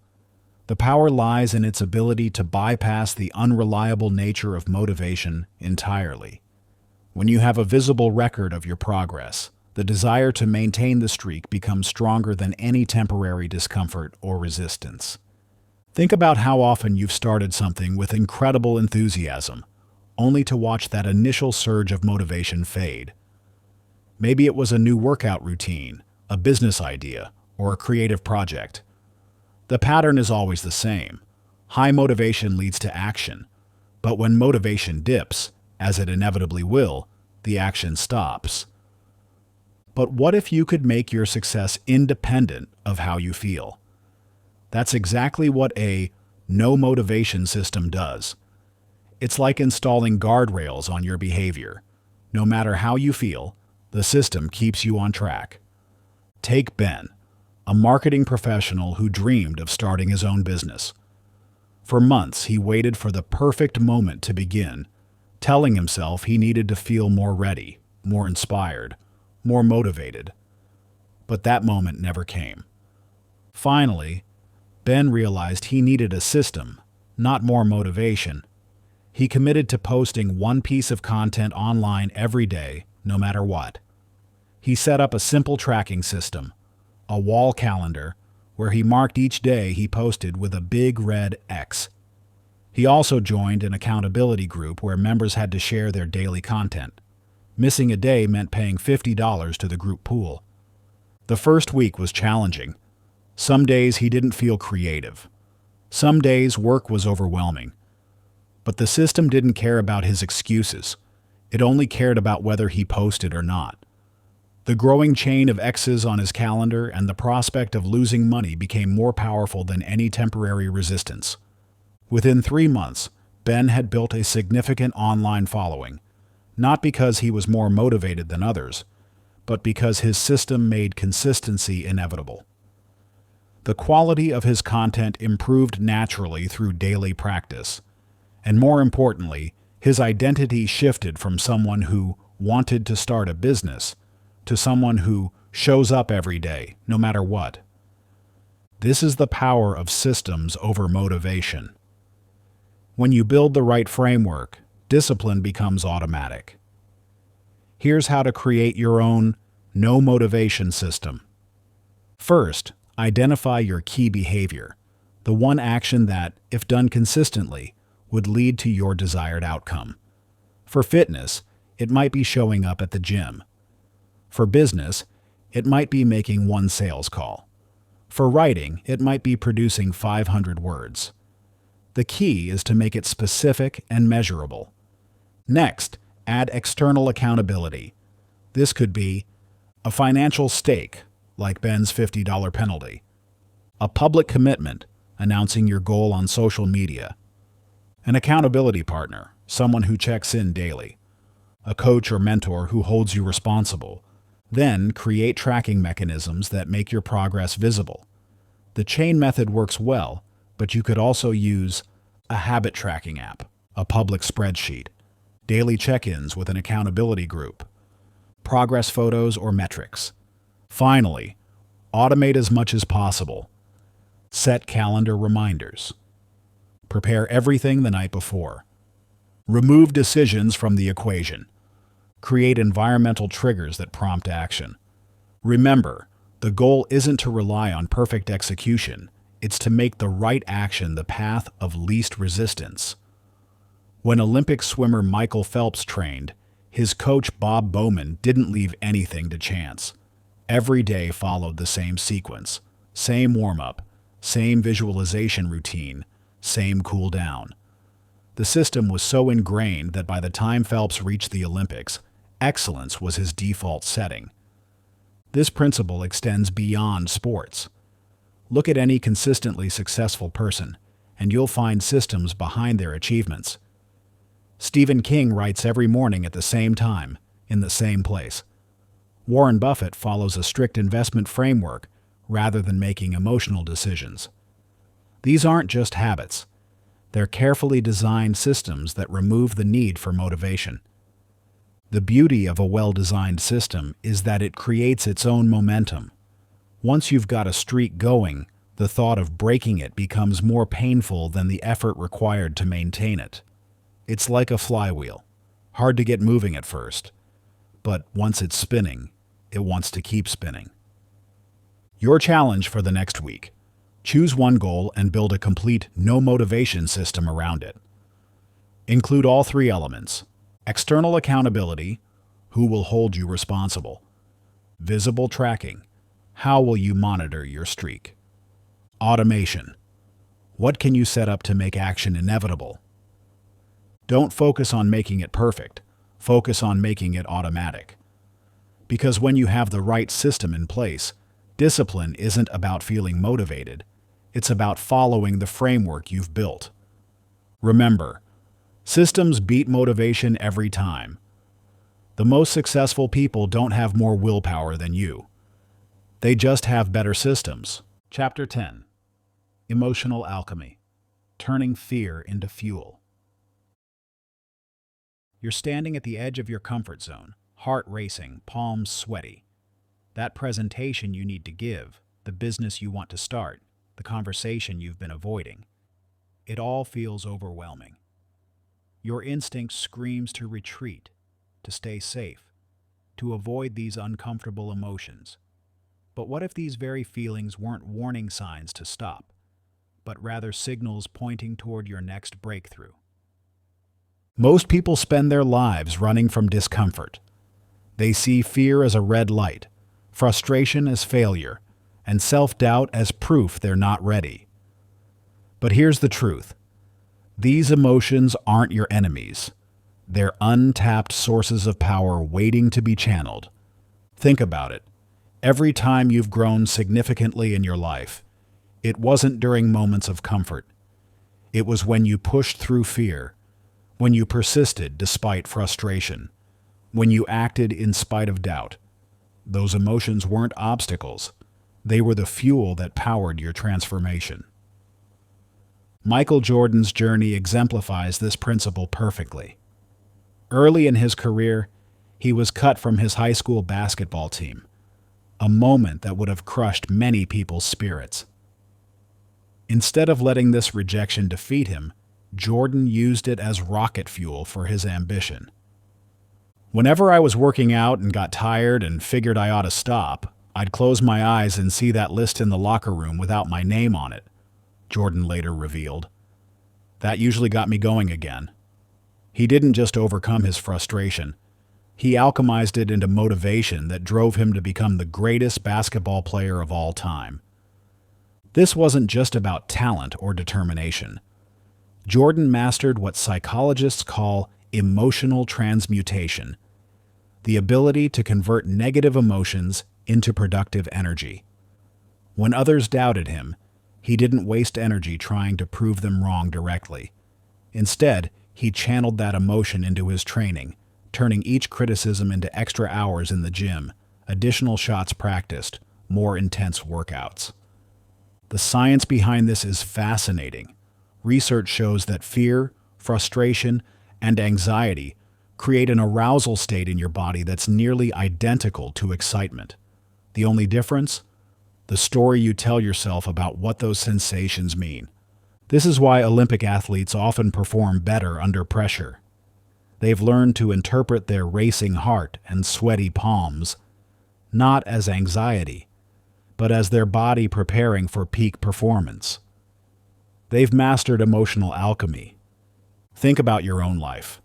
A: The power lies in its ability to bypass the unreliable nature of motivation entirely. When you have a visible record of your progress, the desire to maintain the streak becomes stronger than any temporary discomfort or resistance. Think about how often you've started something with incredible enthusiasm, only to watch that initial surge of motivation fade. Maybe it was a new workout routine, a business idea, or a creative project. The pattern is always the same. High motivation leads to action, but when motivation dips, as it inevitably will, the action stops. But what if you could make your success independent of how you feel? That's exactly what a no motivation system does. It's like installing guardrails on your behavior. No matter how you feel, the system keeps you on track. Take Ben, a marketing professional who dreamed of starting his own business. For months, he waited for the perfect moment to begin, telling himself he needed to feel more ready, more inspired, more motivated. But that moment never came. Finally, Ben realized he needed a system, not more motivation. He committed to posting one piece of content online every day, no matter what. He set up a simple tracking system, a wall calendar, where he marked each day he posted with a big red X. He also joined an accountability group where members had to share their daily content. Missing a day meant paying $50 to the group pool. The first week was challenging. Some days he didn't feel creative. Some days work was overwhelming. But the system didn't care about his excuses. It only cared about whether he posted or not. The growing chain of X's on his calendar and the prospect of losing money became more powerful than any temporary resistance. Within 3 months, Ben had built a significant online following, not because he was more motivated than others, but because his system made consistency inevitable. The quality of his content improved naturally through daily practice, and more importantly, his identity shifted from someone who wanted to start a business to someone who shows up every day, no matter what. This is the power of systems over motivation. When you build the right framework, discipline becomes automatic. Here's how to create your own no motivation system. First, identify your key behavior, the one action that, if done consistently, would lead to your desired outcome. For fitness, it might be showing up at the gym. For business, it might be making one sales call. For writing, it might be producing 500 words. The key is to make it specific and measurable. Next, add external accountability. This could be a financial stake, like Ben's $50 penalty, a public commitment, announcing your goal on social media, an accountability partner, someone who checks in daily, a coach or mentor who holds you responsible. Then create tracking mechanisms that make your progress visible. The chain method works well, but you could also use a habit tracking app, a public spreadsheet, daily check-ins with an accountability group, progress photos or metrics. Finally, automate as much as possible. Set calendar reminders. Prepare everything the night before. Remove decisions from the equation. Create environmental triggers that prompt action. Remember, the goal isn't to rely on perfect execution, it's to make the right action the path of least resistance. When Olympic swimmer Michael Phelps trained, his coach Bob Bowman didn't leave anything to chance. Every day followed the same sequence, same warm-up, same visualization routine, same cool down. The system was so ingrained that by the time Phelps reached the Olympics, excellence was his default setting. This principle extends beyond sports. Look at any consistently successful person, and you'll find systems behind their achievements. Stephen King writes every morning at the same time, in the same place. Warren Buffett follows a strict investment framework rather than making emotional decisions. These aren't just habits. They're carefully designed systems that remove the need for motivation. The beauty of a well-designed system is that it creates its own momentum. Once you've got a streak going, the thought of breaking it becomes more painful than the effort required to maintain it. It's like a flywheel, hard to get moving at first, but once it's spinning, it wants to keep spinning. Your challenge for the next week: choose one goal and build a complete no-motivation system around it. Include all three elements: external accountability, who will hold you responsible; visible tracking, how will you monitor your streak; automation, what can you set up to make action inevitable. Don't focus on making it perfect, focus on making it automatic. Because when you have the right system in place, discipline isn't about feeling motivated, it's about following the framework you've built. Remember, systems beat motivation every time. The most successful people don't have more willpower than you. They just have better systems. Chapter 10. Emotional Alchemy. Turning Fear into Fuel. You're standing at the edge of your comfort zone, heart racing, palms sweaty. That presentation you need to give, the business you want to start, the conversation you've been avoiding. It all feels overwhelming. Your instinct screams to retreat, to stay safe, to avoid these uncomfortable emotions. But what if these very feelings weren't warning signs to stop, but rather signals pointing toward your next breakthrough? Most people spend their lives running from discomfort. They see fear as a red light, frustration as failure, and self-doubt as proof they're not ready. But here's the truth. These emotions aren't your enemies. They're untapped sources of power waiting to be channeled. Think about it. Every time you've grown significantly in your life, it wasn't during moments of comfort. It was when you pushed through fear, when you persisted despite frustration, when you acted in spite of doubt. Those emotions weren't obstacles. They were the fuel that powered your transformation. Michael Jordan's journey exemplifies this principle perfectly. Early in his career, he was cut from his high school basketball team, a moment that would have crushed many people's spirits. Instead of letting this rejection defeat him, Jordan used it as rocket fuel for his ambition. Whenever I was working out and got tired and figured I ought to stop, I'd close my eyes and see that list in the locker room without my name on it, Jordan later revealed. That usually got me going again. He didn't just overcome his frustration. He alchemized it into motivation that drove him to become the greatest basketball player of all time. This wasn't just about talent or determination. Jordan mastered what psychologists call emotional transmutation, the ability to convert negative emotions into productive energy. When others doubted him, he didn't waste energy trying to prove them wrong directly. Instead, he channeled that emotion into his training, turning each criticism into extra hours in the gym, additional shots practiced, more intense workouts. The science behind this is fascinating. Research shows that fear, frustration, and anxiety create an arousal state in your body that's nearly identical to excitement. The only difference? The story you tell yourself about what those sensations mean. This is why Olympic athletes often perform better under pressure. They've learned to interpret their racing heart and sweaty palms not as anxiety, but as their body preparing for peak performance. They've mastered emotional alchemy. Think about your own life.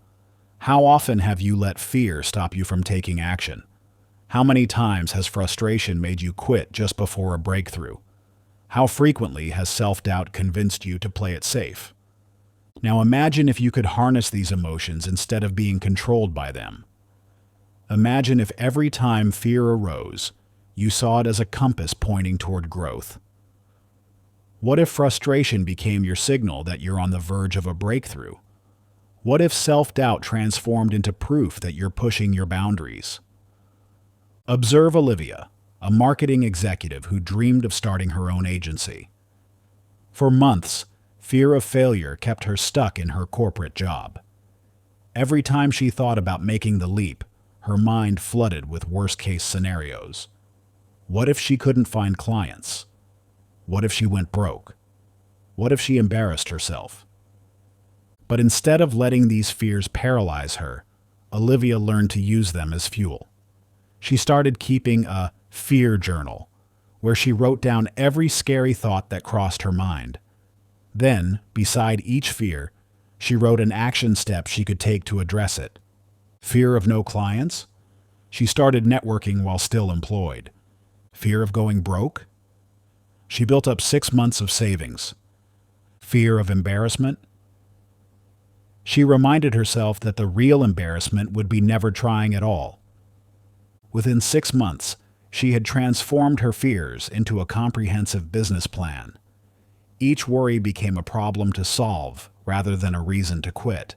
A: How often have you let fear stop you from taking action? How many times has frustration made you quit just before a breakthrough? How frequently has self-doubt convinced you to play it safe? Now imagine if you could harness these emotions instead of being controlled by them. Imagine if every time fear arose, you saw it as a compass pointing toward growth. What if frustration became your signal that you're on the verge of a breakthrough? What if self-doubt transformed into proof that you're pushing your boundaries? Observe Olivia, a marketing executive who dreamed of starting her own agency. For months, fear of failure kept her stuck in her corporate job. Every time she thought about making the leap, her mind flooded with worst-case scenarios. What if she couldn't find clients? What if she went broke? What if she embarrassed herself? But instead of letting these fears paralyze her, Olivia learned to use them as fuel. She started keeping a fear journal, where she wrote down every scary thought that crossed her mind. Then, beside each fear, she wrote an action step she could take to address it. Fear of no clients? She started networking while still employed. Fear of going broke? She built up 6 months of savings. Fear of embarrassment? She reminded herself that the real embarrassment would be never trying at all. Within 6 months, she had transformed her fears into a comprehensive business plan. Each worry became a problem to solve rather than a reason to quit.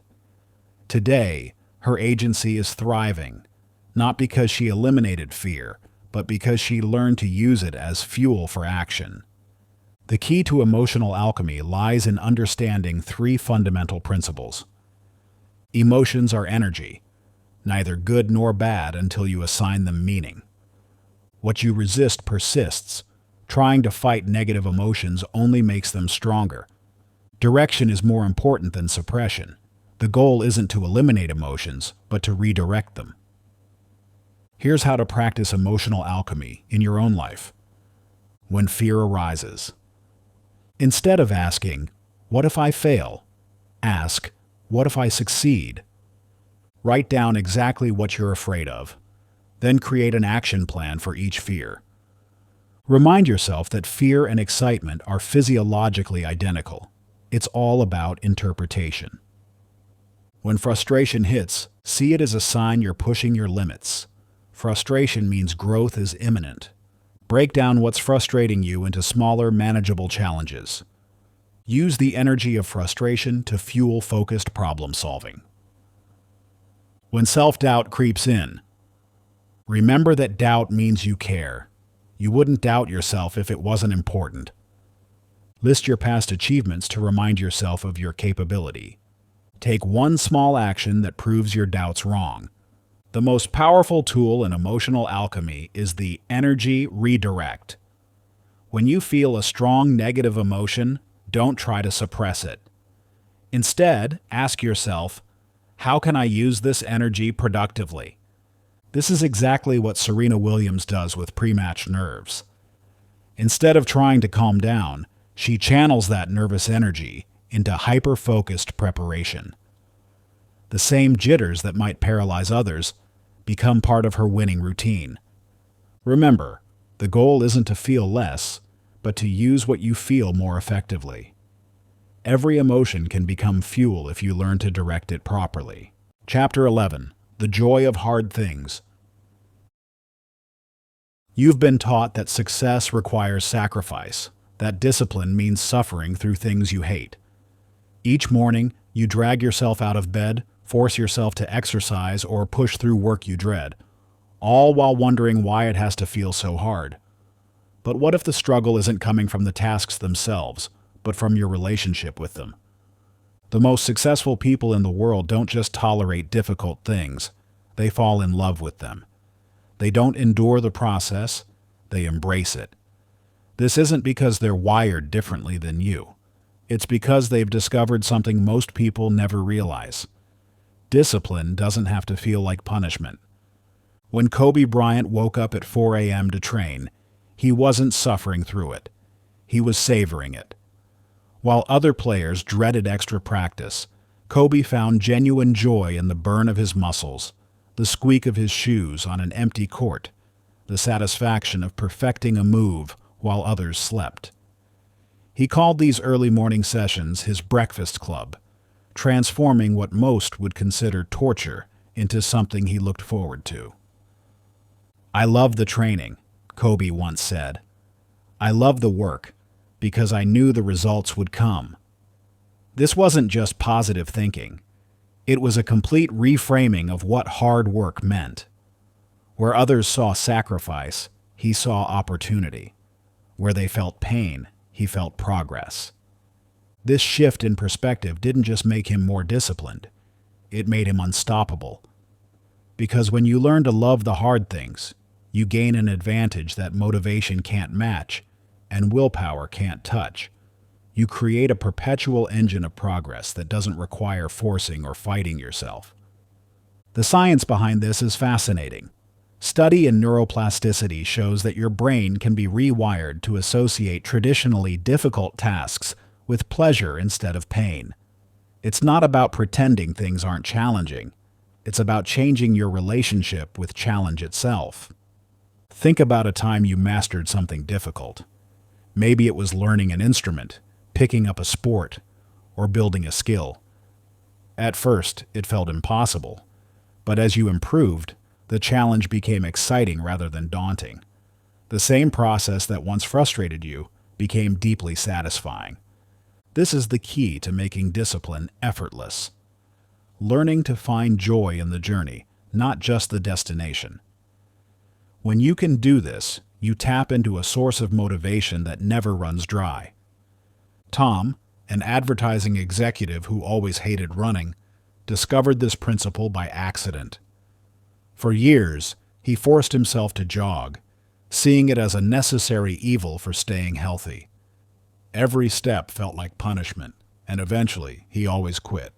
A: Today, her agency is thriving, not because she eliminated fear, but because she learned to use it as fuel for action. The key to emotional alchemy lies in understanding 3 fundamental principles. Emotions are energy, neither good nor bad until you assign them meaning. What you resist persists. Trying to fight negative emotions only makes them stronger. Direction is more important than suppression. The goal isn't to eliminate emotions, but to redirect them. Here's how to practice emotional alchemy in your own life. When fear arises, instead of asking, "What if I fail?" ask, "What if I succeed?" Write down exactly what you're afraid of. Then create an action plan for each fear. Remind yourself that fear and excitement are physiologically identical. It's all about interpretation. When frustration hits, see it as a sign you're pushing your limits. Frustration means growth is imminent. Break down what's frustrating you into smaller, manageable challenges. Use the energy of frustration to fuel focused problem solving. When self-doubt creeps in, remember that doubt means you care. You wouldn't doubt yourself if it wasn't important. List your past achievements to remind yourself of your capability. Take one small action that proves your doubts wrong. The most powerful tool in emotional alchemy is the energy redirect. When you feel a strong negative emotion, don't try to suppress it. Instead, ask yourself, how can I use this energy productively? This is exactly what Serena Williams does with pre-match nerves. Instead of trying to calm down, she channels that nervous energy into hyper-focused preparation. The same jitters that might paralyze others become part of her winning routine. Remember, the goal isn't to feel less, but to use what you feel more effectively. Every emotion can become fuel if you learn to direct it properly. Chapter 11. The Joy of Hard Things. You've been taught that success requires sacrifice, that discipline means suffering through things you hate. Each morning, you drag yourself out of bed, force yourself to exercise, or push through work you dread, all while wondering why it has to feel so hard. But what if the struggle isn't coming from the tasks themselves, but from your relationship with them? The most successful people in the world don't just tolerate difficult things, they fall in love with them. They don't endure the process, they embrace it. This isn't because they're wired differently than you. It's because they've discovered something most people never realize. Discipline doesn't have to feel like punishment. When Kobe Bryant woke up at 4 a.m. to train, he wasn't suffering through it. He was savoring it. While other players dreaded extra practice, Kobe found genuine joy in the burn of his muscles, the squeak of his shoes on an empty court, the satisfaction of perfecting a move while others slept. He called these early morning sessions his breakfast club, transforming what most would consider torture into something he looked forward to. "I love the training," Kobe once said. "I love the work because I knew the results would come." This wasn't just positive thinking. It was a complete reframing of what hard work meant. Where others saw sacrifice, he saw opportunity. Where they felt pain, he felt progress. This shift in perspective didn't just make him more disciplined, it made him unstoppable. Because when you learn to love the hard things, you gain an advantage that motivation can't match and willpower can't touch. You create a perpetual engine of progress that doesn't require forcing or fighting yourself. The science behind this is fascinating. Study in neuroplasticity shows that your brain can be rewired to associate traditionally difficult tasks with pleasure instead of pain. It's not about pretending things aren't challenging. It's about changing your relationship with challenge itself. Think about a time you mastered something difficult. Maybe it was learning an instrument, picking up a sport, or building a skill. At first, it felt impossible, but as you improved, the challenge became exciting rather than daunting. The same process that once frustrated you became deeply satisfying. This is the key to making discipline effortless. Learning to find joy in the journey, not just the destination. When you can do this, you tap into a source of motivation that never runs dry. Tom, an advertising executive who always hated running, discovered this principle by accident. For years, he forced himself to jog, seeing it as a necessary evil for staying healthy. Every step felt like punishment, and eventually he always quit.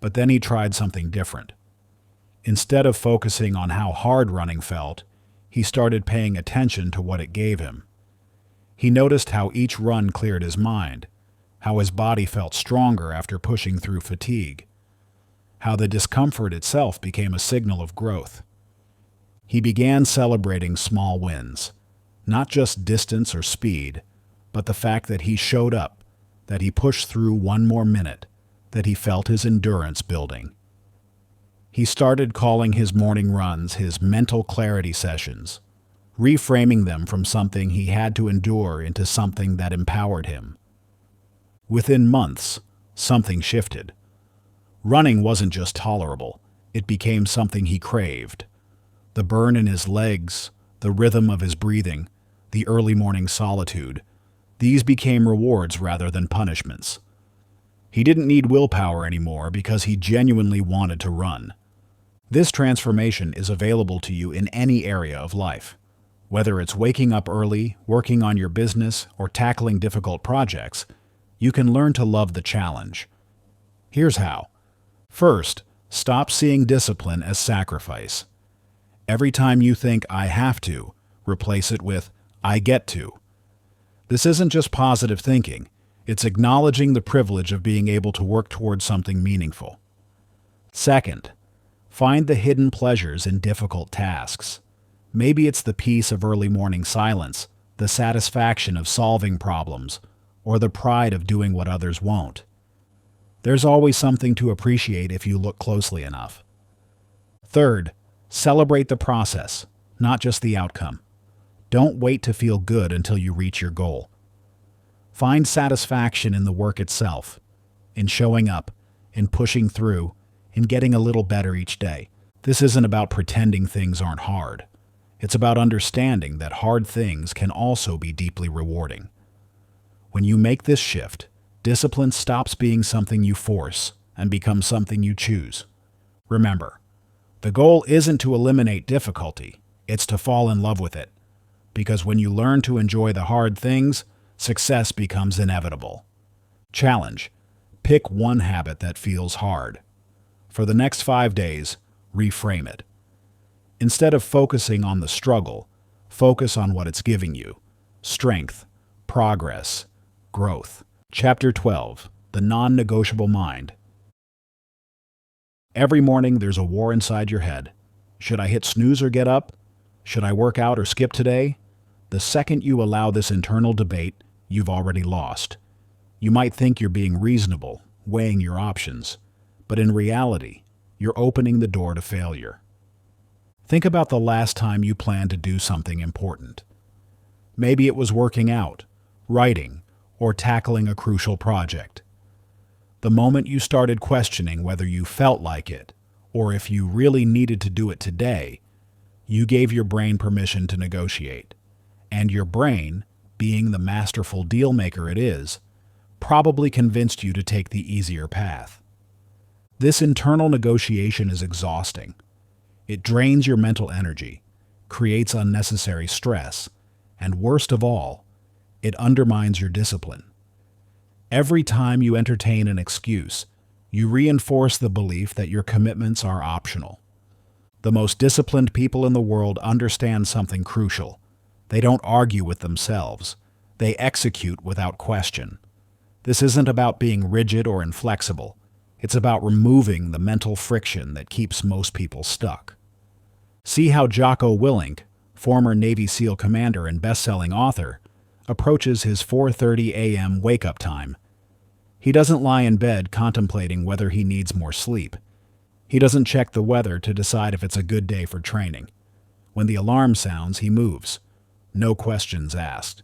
A: But then he tried something different. Instead of focusing on how hard running felt, he started paying attention to what it gave him. He noticed how each run cleared his mind, how his body felt stronger after pushing through fatigue, how the discomfort itself became a signal of growth. He began celebrating small wins, not just distance or speed, but the fact that he showed up, that he pushed through one more minute, that he felt his endurance building. He started calling his morning runs his mental clarity sessions, reframing them from something he had to endure into something that empowered him. Within months, something shifted. Running wasn't just tolerable, it became something he craved. The burn in his legs, the rhythm of his breathing, the early morning solitude, these became rewards rather than punishments. He didn't need willpower anymore because he genuinely wanted to run. This transformation is available to you in any area of life. Whether it's waking up early, working on your business, or tackling difficult projects, you can learn to love the challenge. Here's how. First, stop seeing discipline as sacrifice. Every time you think, "I have to," replace it with, "I get to." This isn't just positive thinking. It's acknowledging the privilege of being able to work towards something meaningful. Second, Find the hidden pleasures in difficult tasks. Maybe it's the peace of early morning silence, the satisfaction of solving problems, or the pride of doing what others won't. There's always something to appreciate if you look closely enough. Third, celebrate the process, not just the outcome. Don't wait to feel good until you reach your goal. Find satisfaction in the work itself, in showing up, in pushing through, in getting a little better each day. This isn't about pretending things aren't hard. It's about understanding that hard things can also be deeply rewarding. When you make this shift, discipline stops being something you force and becomes something you choose. Remember, the goal isn't to eliminate difficulty, it's to fall in love with it. Because when you learn to enjoy the hard things, success becomes inevitable. Challenge: pick one habit that feels hard. For the next 5 days, reframe it. Instead of focusing on the struggle, focus on what it's giving you: strength, progress, growth. Chapter 12: The Non-Negotiable Mind. Every morning there's a war inside your head. Should I hit snooze or get up? Should I work out or skip today? The second you allow this internal debate, you've already lost. You might think you're being reasonable, weighing your options, but in reality, you're opening the door to failure. Think about the last time you planned to do something important. Maybe it was working out, writing, or tackling a crucial project. The moment you started questioning whether you felt like it, or if you really needed to do it today, you gave your brain permission to negotiate. And your brain, being the masterful deal maker it is, probably convinced you to take the easier path. This internal negotiation is exhausting. It drains your mental energy, creates unnecessary stress, and worst of all, it undermines your discipline. Every time you entertain an excuse, you reinforce the belief that your commitments are optional. The most disciplined people in the world understand something crucial. They don't argue with themselves. They execute without question. This isn't about being rigid or inflexible. It's about removing the mental friction that keeps most people stuck. See how Jocko Willink, former Navy SEAL commander and best-selling author, approaches his 4:30 a.m. wake-up time. He doesn't lie in bed contemplating whether he needs more sleep. He doesn't check the weather to decide if it's a good day for training. When the alarm sounds, he moves. No questions asked.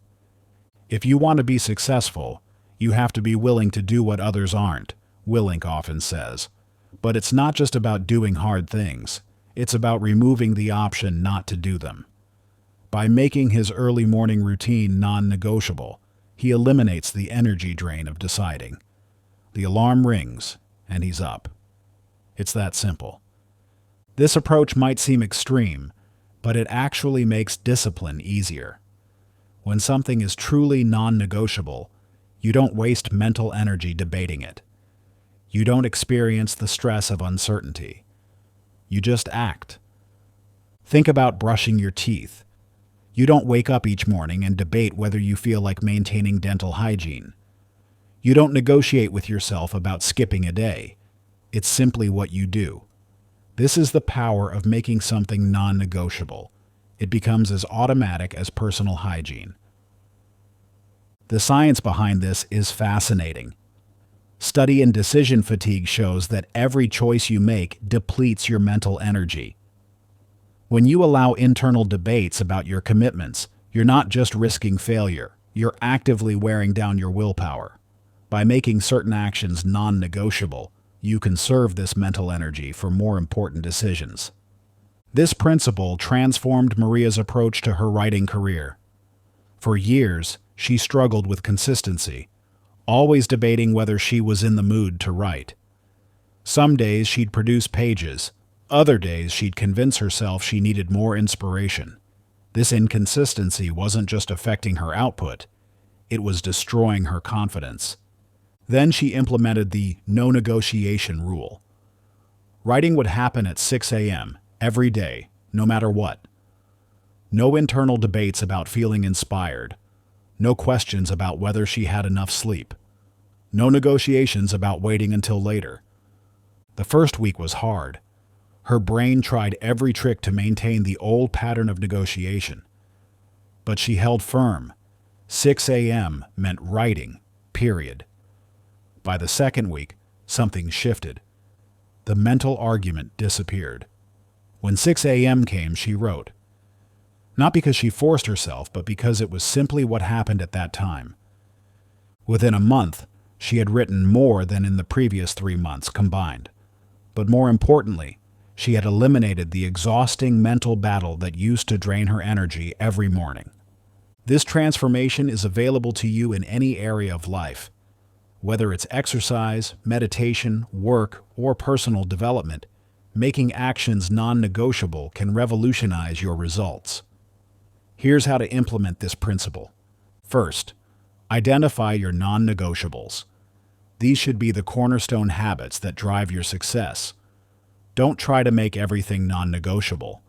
A: If you want to be successful, you have to be willing to do what others aren't, Willink often says. But it's not just about doing hard things. It's about removing the option not to do them. By making his early morning routine non-negotiable, he eliminates the energy drain of deciding. The alarm rings, and he's up. It's that simple. This approach might seem extreme, but it actually makes discipline easier. When something is truly non-negotiable, you don't waste mental energy debating it. You don't experience the stress of uncertainty. You just act. Think about brushing your teeth. You don't wake up each morning and debate whether you feel like maintaining dental hygiene. You don't negotiate with yourself about skipping a day. It's simply what you do. This is the power of making something non-negotiable. It becomes as automatic as personal hygiene. The science behind this is fascinating. Study in decision fatigue shows that every choice you make depletes your mental energy. When you allow internal debates about your commitments, you're not just risking failure, you're actively wearing down your willpower. By making certain actions non-negotiable, you conserve this mental energy for more important decisions. This principle transformed Maria's approach to her writing career. For years, she struggled with consistency, always debating whether she was in the mood to write. Some days she'd produce pages, other days she'd convince herself she needed more inspiration. This inconsistency wasn't just affecting her output, it was destroying her confidence. Then she implemented the no negotiation rule. Writing would happen at 6 a.m. every day, no matter what. No internal debates about feeling inspired. No questions about whether she had enough sleep. No negotiations about waiting until later. The first week was hard. Her brain tried every trick to maintain the old pattern of negotiation. But she held firm. 6 a.m. meant writing, period. By the second week, something shifted. The mental argument disappeared. When 6 a.m. came, she wrote. Not because she forced herself, but because it was simply what happened at that time. Within a month, she had written more than in the previous 3 months combined. But more importantly, she had eliminated the exhausting mental battle that used to drain her energy every morning. This transformation is available to you in any area of life. Whether it's exercise, meditation, work, or personal development, making actions non-negotiable can revolutionize your results. Here's how to implement this principle. First, identify your non-negotiables. These should be the cornerstone habits that drive your success. Don't try to make everything non-negotiable.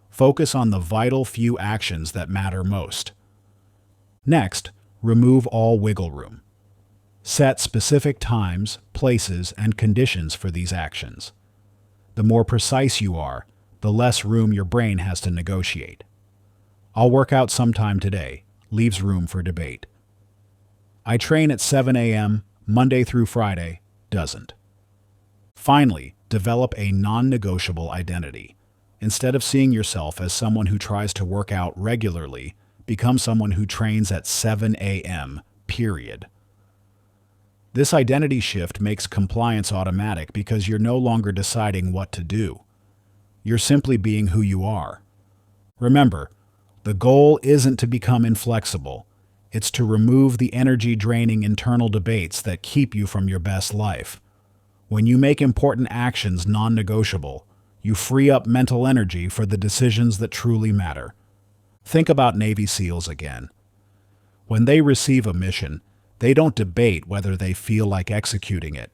A: Focus on the vital few actions that matter most. Next, remove all wiggle room. Set specific times, places, and conditions for these actions. The more precise you are, the less room your brain has to negotiate. I'll work out sometime today, leaves room for debate. I train at 7 a.m., Monday through Friday, doesn't. Finally, develop a non-negotiable identity. Instead of seeing yourself as someone who tries to work out regularly, become someone who trains at 7 a.m., period. This identity shift makes compliance automatic because you're no longer deciding what to do. You're simply being who you are. Remember, the goal isn't to become inflexible. It's to remove the energy-draining internal debates that keep you from your best life. When you make important actions non-negotiable, you free up mental energy for the decisions that truly matter. Think about Navy SEALs again. When they receive a mission, they don't debate whether they feel like executing it.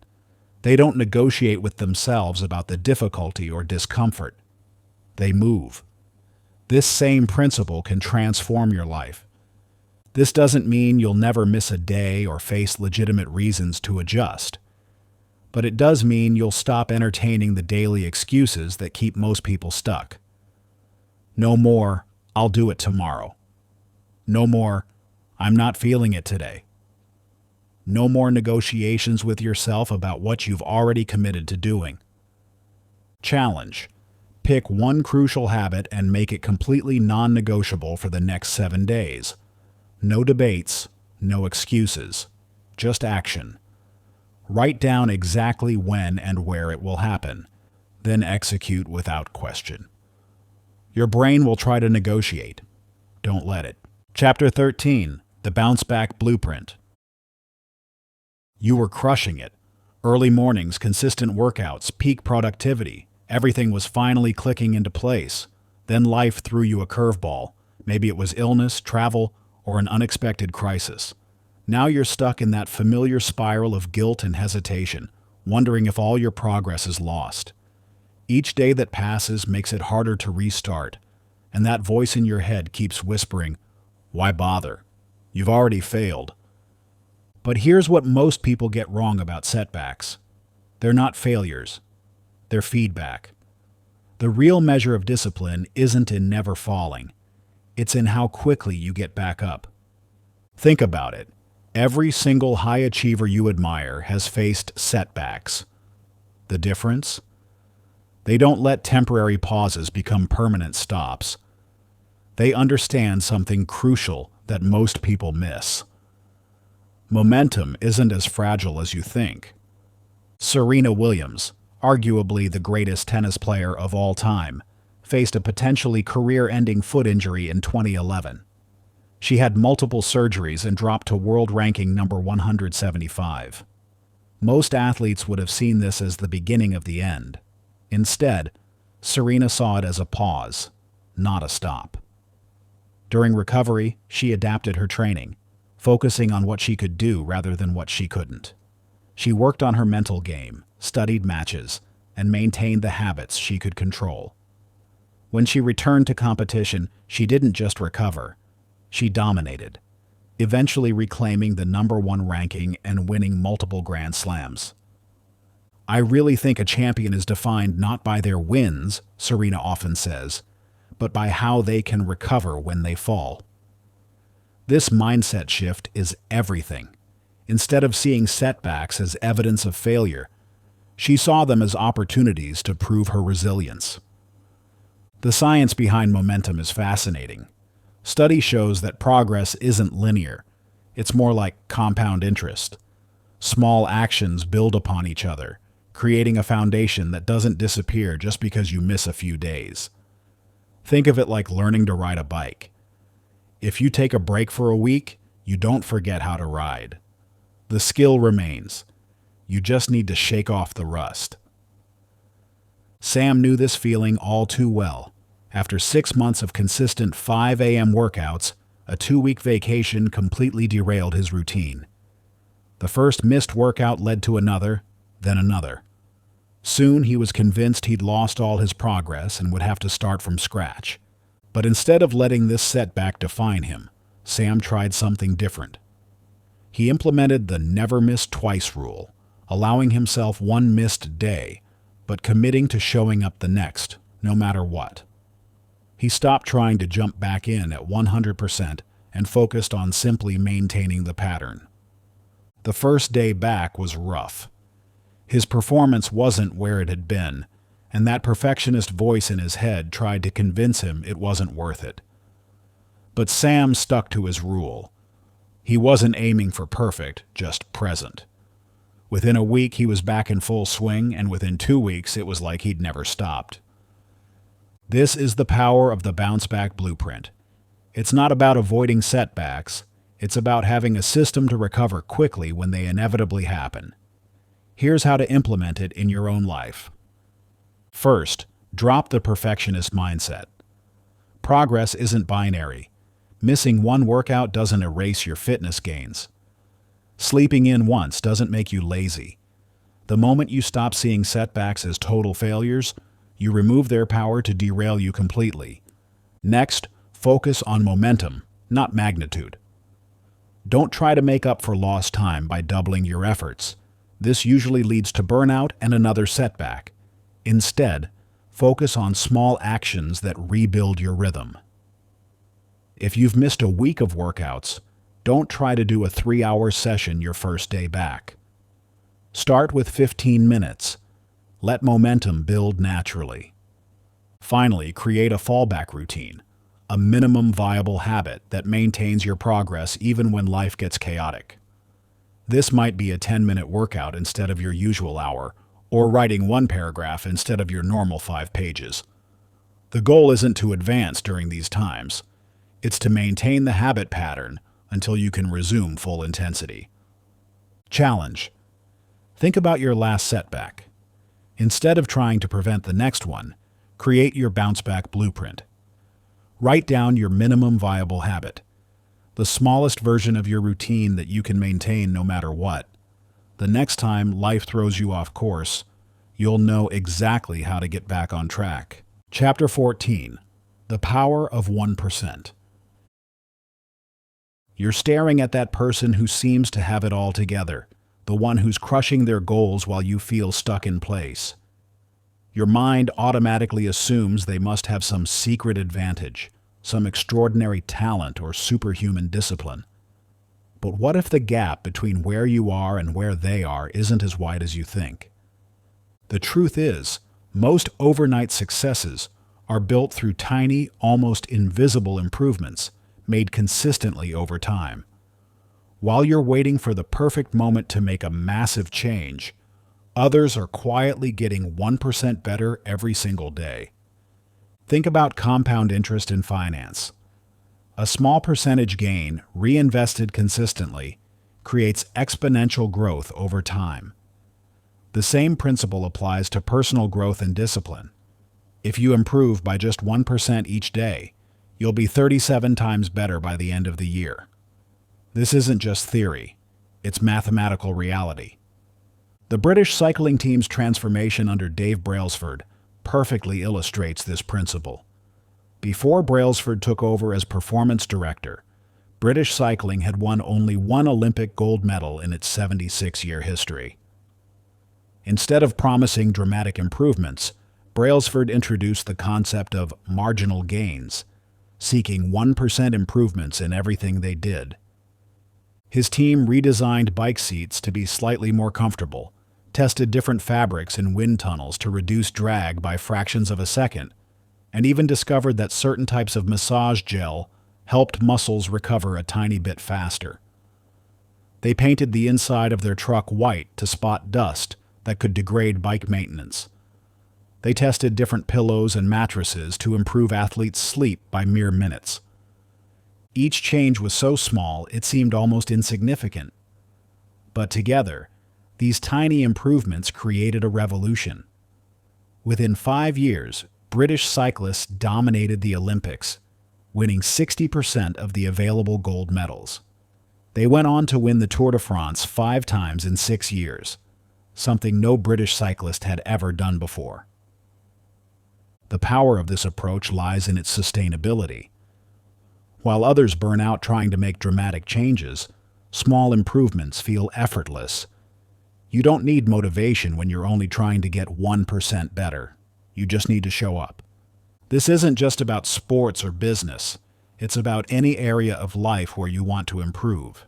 A: They don't negotiate with themselves about the difficulty or discomfort. They move. This same principle can transform your life. This doesn't mean you'll never miss a day or face legitimate reasons to adjust. But it does mean you'll stop entertaining the daily excuses that keep most people stuck. No more, I'll do it tomorrow. No more, I'm not feeling it today. No more negotiations with yourself about what you've already committed to doing. Challenge. Pick one crucial habit and make it completely non-negotiable for the next 7 days. No debates, no excuses, just action. Write down exactly when and where it will happen, then execute without question. Your brain will try to negotiate. Don't let it. Chapter 13. The Bounce Back Blueprint. You were crushing it. Early mornings, consistent workouts, peak productivity. Everything was finally clicking into place. Then life threw you a curveball. Maybe it was illness, travel, or an unexpected crisis. Now you're stuck in that familiar spiral of guilt and hesitation, wondering if all your progress is lost. Each day that passes makes it harder to restart, and that voice in your head keeps whispering, "Why bother? You've already failed." But here's what most people get wrong about setbacks. They're not failures. They're feedback. The real measure of discipline isn't in never falling. It's in how quickly you get back up. Think about it. Every single high achiever you admire has faced setbacks. The difference? They don't let temporary pauses become permanent stops. They understand something crucial that most people miss. Momentum isn't as fragile as you think. Serena Williams, arguably the greatest tennis player of all time, faced a potentially career-ending foot injury in 2011. She had multiple surgeries and dropped to world ranking number 175. Most athletes would have seen this as the beginning of the end. Instead, Serena saw it as a pause, not a stop. During recovery, she adapted her training, focusing on what she could do rather than what she couldn't. She worked on her mental game, studied matches, and maintained the habits she could control. When she returned to competition, she didn't just recover. She dominated, eventually reclaiming the number 1 ranking and winning multiple Grand Slams. I really think a champion is defined not by their wins, Serena often says, but by how they can recover when they fall. This mindset shift is everything. Instead of seeing setbacks as evidence of failure, she saw them as opportunities to prove her resilience. The science behind momentum is fascinating. Study shows that progress isn't linear. It's more like compound interest. Small actions build upon each other, creating a foundation that doesn't disappear just because you miss a few days. Think of it like learning to ride a bike. If you take a break for a week, you don't forget how to ride. The skill remains. You just need to shake off the rust. Sam knew this feeling all too well. After 6 months of consistent 5 a.m. workouts, a 2-week vacation completely derailed his routine. The first missed workout led to another, then another. Soon he was convinced he'd lost all his progress and would have to start from scratch. But instead of letting this setback define him, Sam tried something different. He implemented the never miss twice rule, allowing himself one missed day, but committing to showing up the next, no matter what. He stopped trying to jump back in at 100% and focused on simply maintaining the pattern. The first day back was rough. His performance wasn't where it had been, and that perfectionist voice in his head tried to convince him it wasn't worth it. But Sam stuck to his rule. He wasn't aiming for perfect, just present. Within a week, he was back in full swing, and within 2 weeks, it was like he'd never stopped. This is the power of the bounce-back blueprint. It's not about avoiding setbacks. It's about having a system to recover quickly when they inevitably happen. Here's how to implement it in your own life. First, drop the perfectionist mindset. Progress isn't binary. Missing one workout doesn't erase your fitness gains. Sleeping in once doesn't make you lazy. The moment you stop seeing setbacks as total failures, you remove their power to derail you completely. Next, focus on momentum, not magnitude. Don't try to make up for lost time by doubling your efforts. This usually leads to burnout and another setback. Instead, focus on small actions that rebuild your rhythm. If you've missed a week of workouts, don't try to do a 3-hour session your first day back. Start with 15 minutes. Let momentum build naturally. Finally, create a fallback routine, a minimum viable habit that maintains your progress even when life gets chaotic. This might be a 10-minute workout instead of your usual hour, or writing 1 paragraph instead of your normal 5 pages. The goal isn't to advance during these times. It's to maintain the habit pattern until you can resume full intensity. Challenge. Think about your last setback. Instead of trying to prevent the next one, create your bounce-back blueprint. Write down your minimum viable habit, the smallest version of your routine that you can maintain no matter what. The next time life throws you off course, you'll know exactly how to get back on track. Chapter 14. The Power of 1%. You're staring at that person who seems to have it all together, the one who's crushing their goals while you feel stuck in place. Your mind automatically assumes they must have some secret advantage, some extraordinary talent or superhuman discipline. But what if the gap between where you are and where they are isn't as wide as you think? The truth is, most overnight successes are built through tiny, almost invisible improvements made consistently over time. While you're waiting for the perfect moment to make a massive change, others are quietly getting 1% better every single day. Think about compound interest in finance. A small percentage gain, reinvested consistently, creates exponential growth over time. The same principle applies to personal growth and discipline. If you improve by just 1% each day, you'll be 37 times better by the end of the year. This isn't just theory, it's mathematical reality. The British cycling team's transformation under Dave Brailsford perfectly illustrates this principle. Before Brailsford took over as performance director, British cycling had won only 1 Olympic gold medal in its 76-year history. Instead of promising dramatic improvements, Brailsford introduced the concept of marginal gains, seeking 1% improvements in everything they did. His team redesigned bike seats to be slightly more comfortable, tested different fabrics in wind tunnels to reduce drag by fractions of a second, and even discovered that certain types of massage gel helped muscles recover a tiny bit faster. They painted the inside of their truck white to spot dust that could degrade bike maintenance. They tested different pillows and mattresses to improve athletes' sleep by mere minutes. Each change was so small it seemed almost insignificant. But together, these tiny improvements created a revolution. Within 5 years, British cyclists dominated the Olympics, winning 60% of the available gold medals. They went on to win the Tour de France 5 times in 6 years, something no British cyclist had ever done before. The power of this approach lies in its sustainability. While others burn out trying to make dramatic changes, small improvements feel effortless. You don't need motivation when you're only trying to get 1% better. You just need to show up. This isn't just about sports or business. It's about any area of life where you want to improve.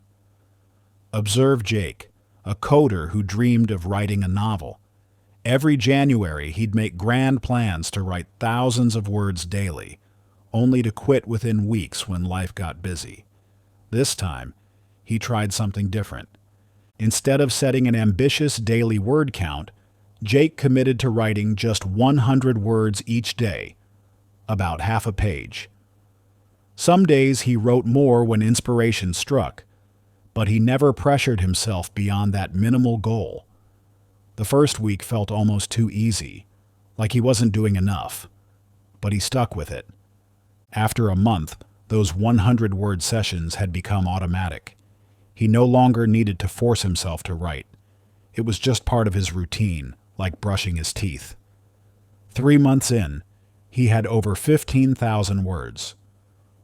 A: Observe Jake, a coder who dreamed of writing a novel. Every January, he'd make grand plans to write thousands of words daily, only to quit within weeks when life got busy. This time, he tried something different. Instead of setting an ambitious daily word count, Jake committed to writing just 100 words each day, about half a page. Some days he wrote more when inspiration struck, but he never pressured himself beyond that minimal goal. The first week felt almost too easy, like he wasn't doing enough, but he stuck with it. After a month, those 100-word sessions had become automatic. He no longer needed to force himself to write. It was just part of his routine, like brushing his teeth. 3 months in, he had over 15,000 words.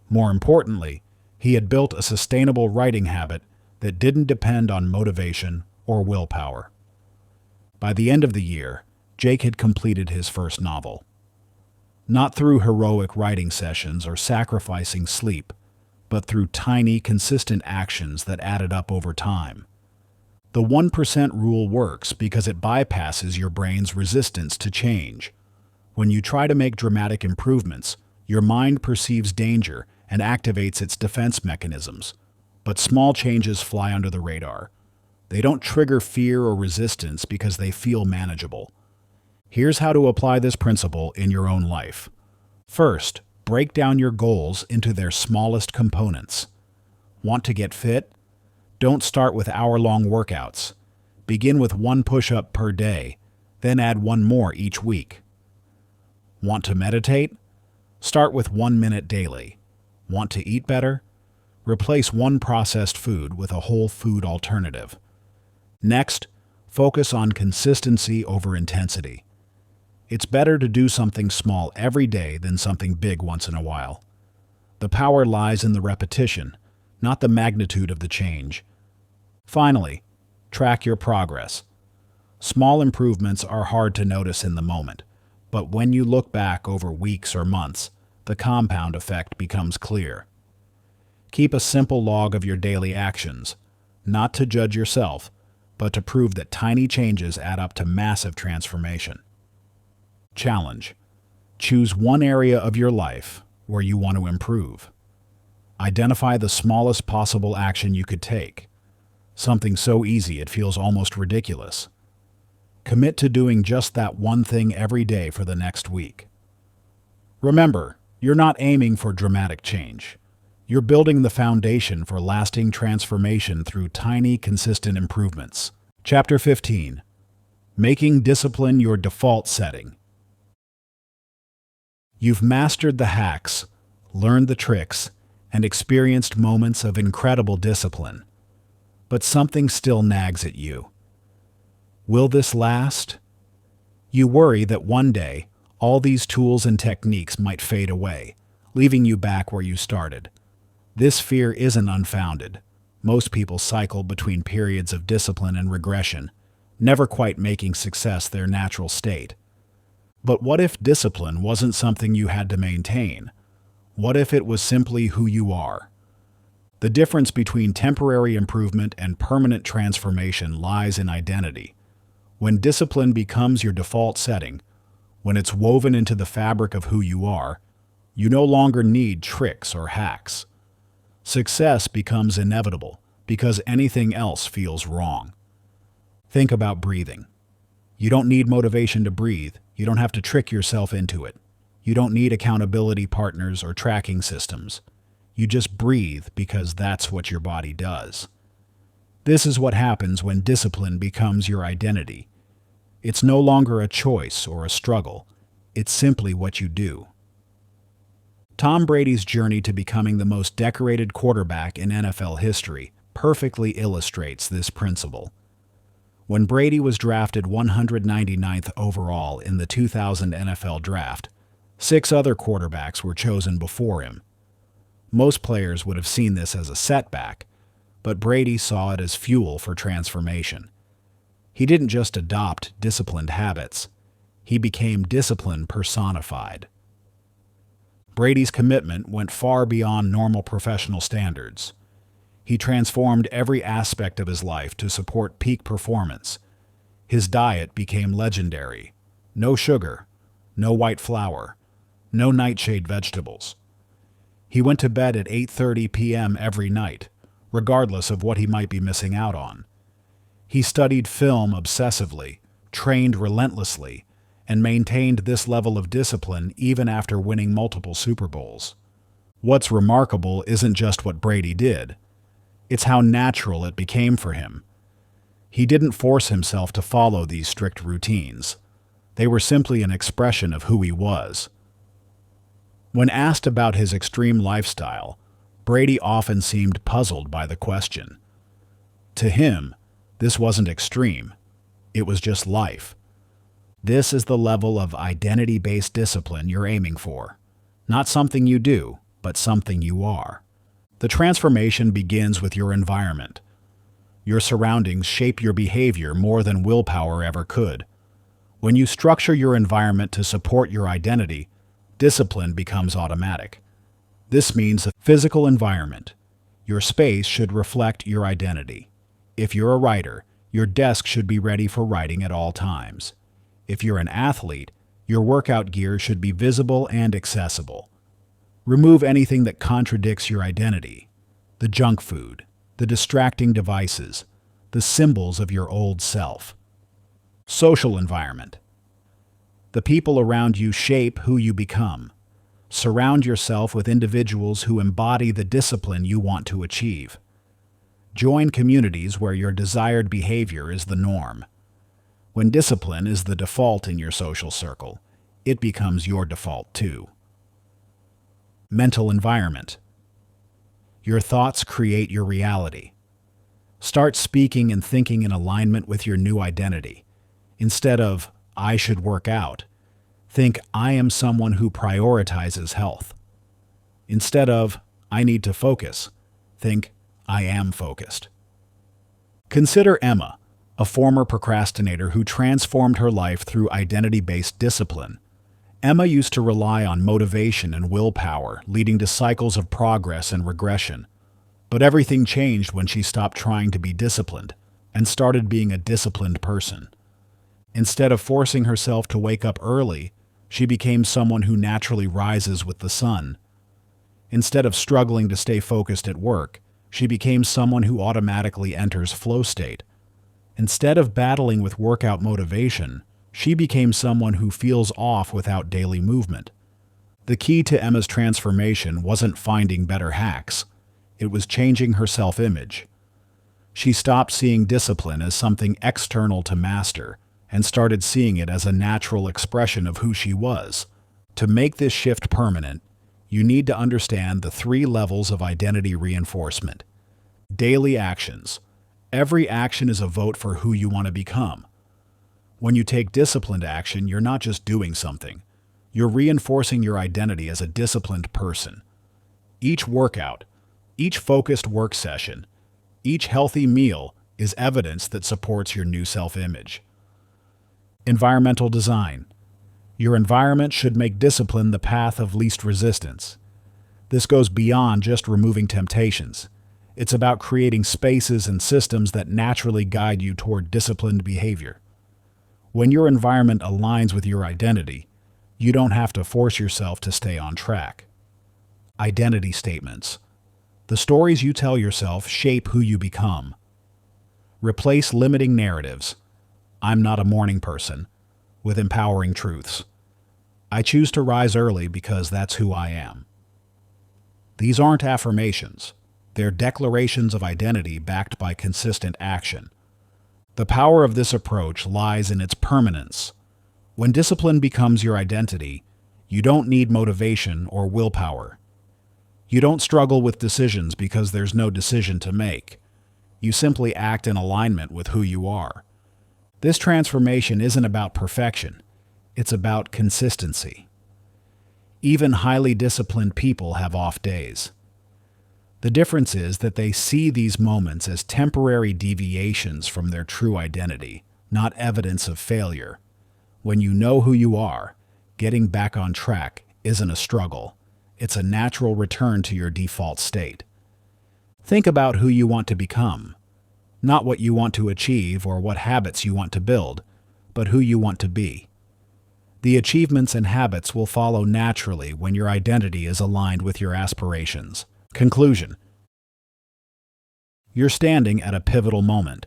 A: More importantly, he had built a sustainable writing habit that didn't depend on motivation or willpower. By the end of the year, Jake had completed his first novel. Not through heroic writing sessions or sacrificing sleep, but through tiny, consistent actions that added up over time. The 1% rule works because it bypasses your brain's resistance to change. When you try to make dramatic improvements, your mind perceives danger and activates its defense mechanisms. But small changes fly under the radar. They don't trigger fear or resistance because they feel manageable. Here's how to apply this principle in your own life. First, break down your goals into their smallest components. Want to get fit? Don't start with hour-long workouts. Begin with 1 push-up per day, then add 1 more each week. Want to meditate? Start with 1 minute daily. Want to eat better? Replace one processed food with a whole food alternative. Next, focus on consistency over intensity. It's better to do something small every day than something big once in a while. The power lies in the repetition, not the magnitude of the change. Finally, track your progress. Small improvements are hard to notice in the moment, but when you look back over weeks or months, the compound effect becomes clear. Keep a simple log of your daily actions, not to judge yourself, but to prove that tiny changes add up to massive transformation. Challenge. Choose one area of your life where you want to improve. Identify the smallest possible action you could take, something so easy it feels almost ridiculous. Commit to doing just that one thing every day for the next week. Remember, you're not aiming for dramatic change. You're building the foundation for lasting transformation through tiny, consistent improvements. Chapter 15. Making discipline your default setting. You've mastered the hacks, learned the tricks, and experienced moments of incredible discipline. But something still nags at you. Will this last? You worry that one day, all these tools and techniques might fade away, leaving you back where you started. This fear isn't unfounded. Most people cycle between periods of discipline and regression, never quite making success their natural state. But what if discipline wasn't something you had to maintain? What if it was simply who you are? The difference between temporary improvement and permanent transformation lies in identity. When discipline becomes your default setting, when it's woven into the fabric of who you are, you no longer need tricks or hacks. Success becomes inevitable because anything else feels wrong. Think about breathing. You don't need motivation to breathe. You don't have to trick yourself into it. You don't need accountability partners or tracking systems. You just breathe because that's what your body does. This is what happens when discipline becomes your identity. It's no longer a choice or a struggle. It's simply what you do. Tom Brady's journey to becoming the most decorated quarterback in NFL history perfectly illustrates this principle. When Brady was drafted 199th overall in the 2000 NFL Draft, 6 other quarterbacks were chosen before him. Most players would have seen this as a setback, but Brady saw it as fuel for transformation. He didn't just adopt disciplined habits, he became discipline personified. Brady's commitment went far beyond normal professional standards. He transformed every aspect of his life to support peak performance. His diet became legendary. No sugar, no white flour, no nightshade vegetables. He went to bed at 8:30 p.m. every night, regardless of what he might be missing out on. He studied film obsessively, trained relentlessly, and maintained this level of discipline even after winning multiple Super Bowls. What's remarkable isn't just what Brady did. It's how natural it became for him. He didn't force himself to follow these strict routines. They were simply an expression of who he was. When asked about his extreme lifestyle, Brady often seemed puzzled by the question. To him, this wasn't extreme. It was just life. This is the level of identity-based discipline you're aiming for. Not something you do, but something you are. The transformation begins with your environment. Your surroundings shape your behavior more than willpower ever could. When you structure your environment to support your identity, discipline becomes automatic. This means the physical environment. Your space should reflect your identity. If you're a writer, your desk should be ready for writing at all times. If you're an athlete, your workout gear should be visible and accessible. Remove anything that contradicts your identity. The junk food, the distracting devices, the symbols of your old self. Social environment. The people around you shape who you become. Surround yourself with individuals who embody the discipline you want to achieve. Join communities where your desired behavior is the norm. When discipline is the default in your social circle, it becomes your default too. Mental environment. Your thoughts create your reality. Start speaking and thinking in alignment with your new identity. Instead of, I should work out, think, I am someone who prioritizes health. Instead of, I need to focus, think, I am focused. Consider Emma, a former procrastinator who transformed her life through identity-based discipline. Emma used to rely on motivation and willpower, leading to cycles of progress and regression. But everything changed when she stopped trying to be disciplined and started being a disciplined person. Instead of forcing herself to wake up early, she became someone who naturally rises with the sun. Instead of struggling to stay focused at work, she became someone who automatically enters flow state. Instead of battling with workout motivation, she became someone who feels off without daily movement. The key to Emma's transformation wasn't finding better hacks. It was changing her self-image. She stopped seeing discipline as something external to master and started seeing it as a natural expression of who she was. To make this shift permanent, you need to understand the 3 levels of identity reinforcement. Daily actions. Every action is a vote for who you want to become. When you take disciplined action, you're not just doing something. You're reinforcing your identity as a disciplined person. Each workout, each focused work session, each healthy meal is evidence that supports your new self-image. Environmental design. Your environment should make discipline the path of least resistance. This goes beyond just removing temptations. It's about creating spaces and systems that naturally guide you toward disciplined behavior. When your environment aligns with your identity, you don't have to force yourself to stay on track. Identity statements. The stories you tell yourself shape who you become. Replace limiting narratives, "I'm not a morning person," with empowering truths. "I choose to rise early because that's who I am." These aren't affirmations. They're declarations of identity backed by consistent action. The power of this approach lies in its permanence. When discipline becomes your identity, you don't need motivation or willpower. You don't struggle with decisions because there's no decision to make. You simply act in alignment with who you are. This transformation isn't about perfection. It's about consistency. Even highly disciplined people have off days. The difference is that they see these moments as temporary deviations from their true identity, not evidence of failure. When you know who you are, getting back on track isn't a struggle. It's a natural return to your default state. Think about who you want to become, not what you want to achieve or what habits you want to build, but who you want to be. The achievements and habits will follow naturally when your identity is aligned with your aspirations. Conclusion. You're standing at a pivotal moment.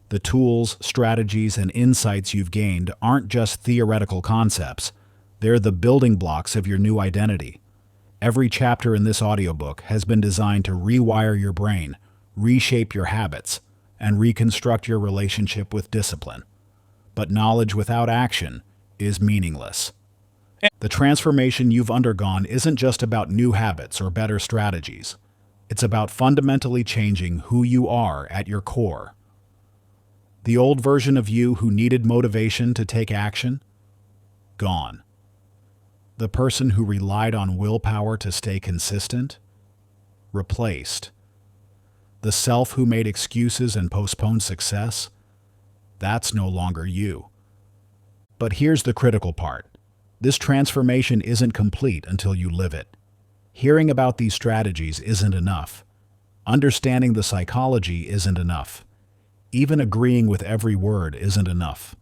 A: The tools, strategies, and insights you've gained aren't just theoretical concepts. They're the building blocks of your new identity. Every chapter in this audiobook has been designed to rewire your brain, reshape your habits, and reconstruct your relationship with discipline. But knowledge without action is meaningless. The transformation you've undergone isn't just about new habits or better strategies. It's about fundamentally changing who you are at your core. The old version of you who needed motivation to take action? Gone. The person who relied on willpower to stay consistent? Replaced. The self who made excuses and postponed success? That's no longer you. But here's the critical part. This transformation isn't complete until you live it. Hearing about these strategies isn't enough. Understanding the psychology isn't enough. Even agreeing with every word isn't enough.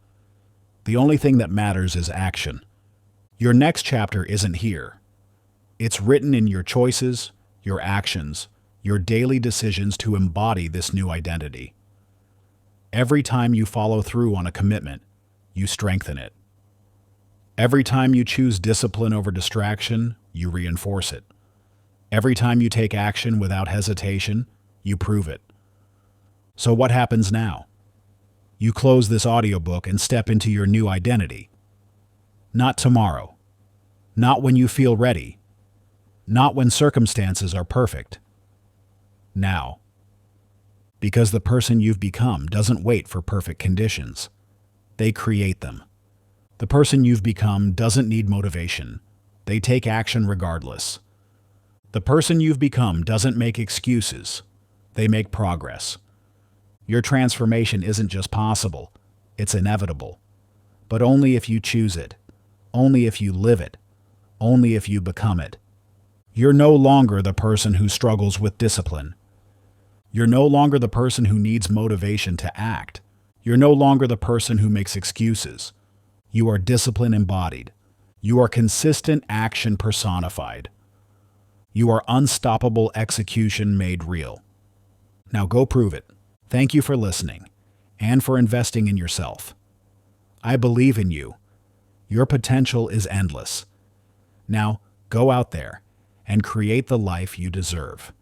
A: The only thing that matters is action. Your next chapter isn't here. It's written in your choices, your actions, your daily decisions to embody this new identity. Every time you follow through on a commitment, you strengthen it. Every time you choose discipline over distraction, you reinforce it. Every time you take action without hesitation, you prove it. So what happens now? You close this audiobook and step into your new identity. Not tomorrow. Not when you feel ready. Not when circumstances are perfect. Now. Because the person you've become doesn't wait for perfect conditions. They create them. The person you've become doesn't need motivation. They take action regardless. The person you've become doesn't make excuses. They make progress. Your transformation isn't just possible, it's inevitable. But only if you choose it. Only if you live it. Only if you become it. You're no longer the person who struggles with discipline. You're no longer the person who needs motivation to act. You're no longer the person who makes excuses. You are discipline embodied. You are consistent action personified. You are unstoppable execution made real. Now go prove it. Thank you for listening and for investing in yourself. I believe in you. Your potential is endless. Now go out there and create the life you deserve.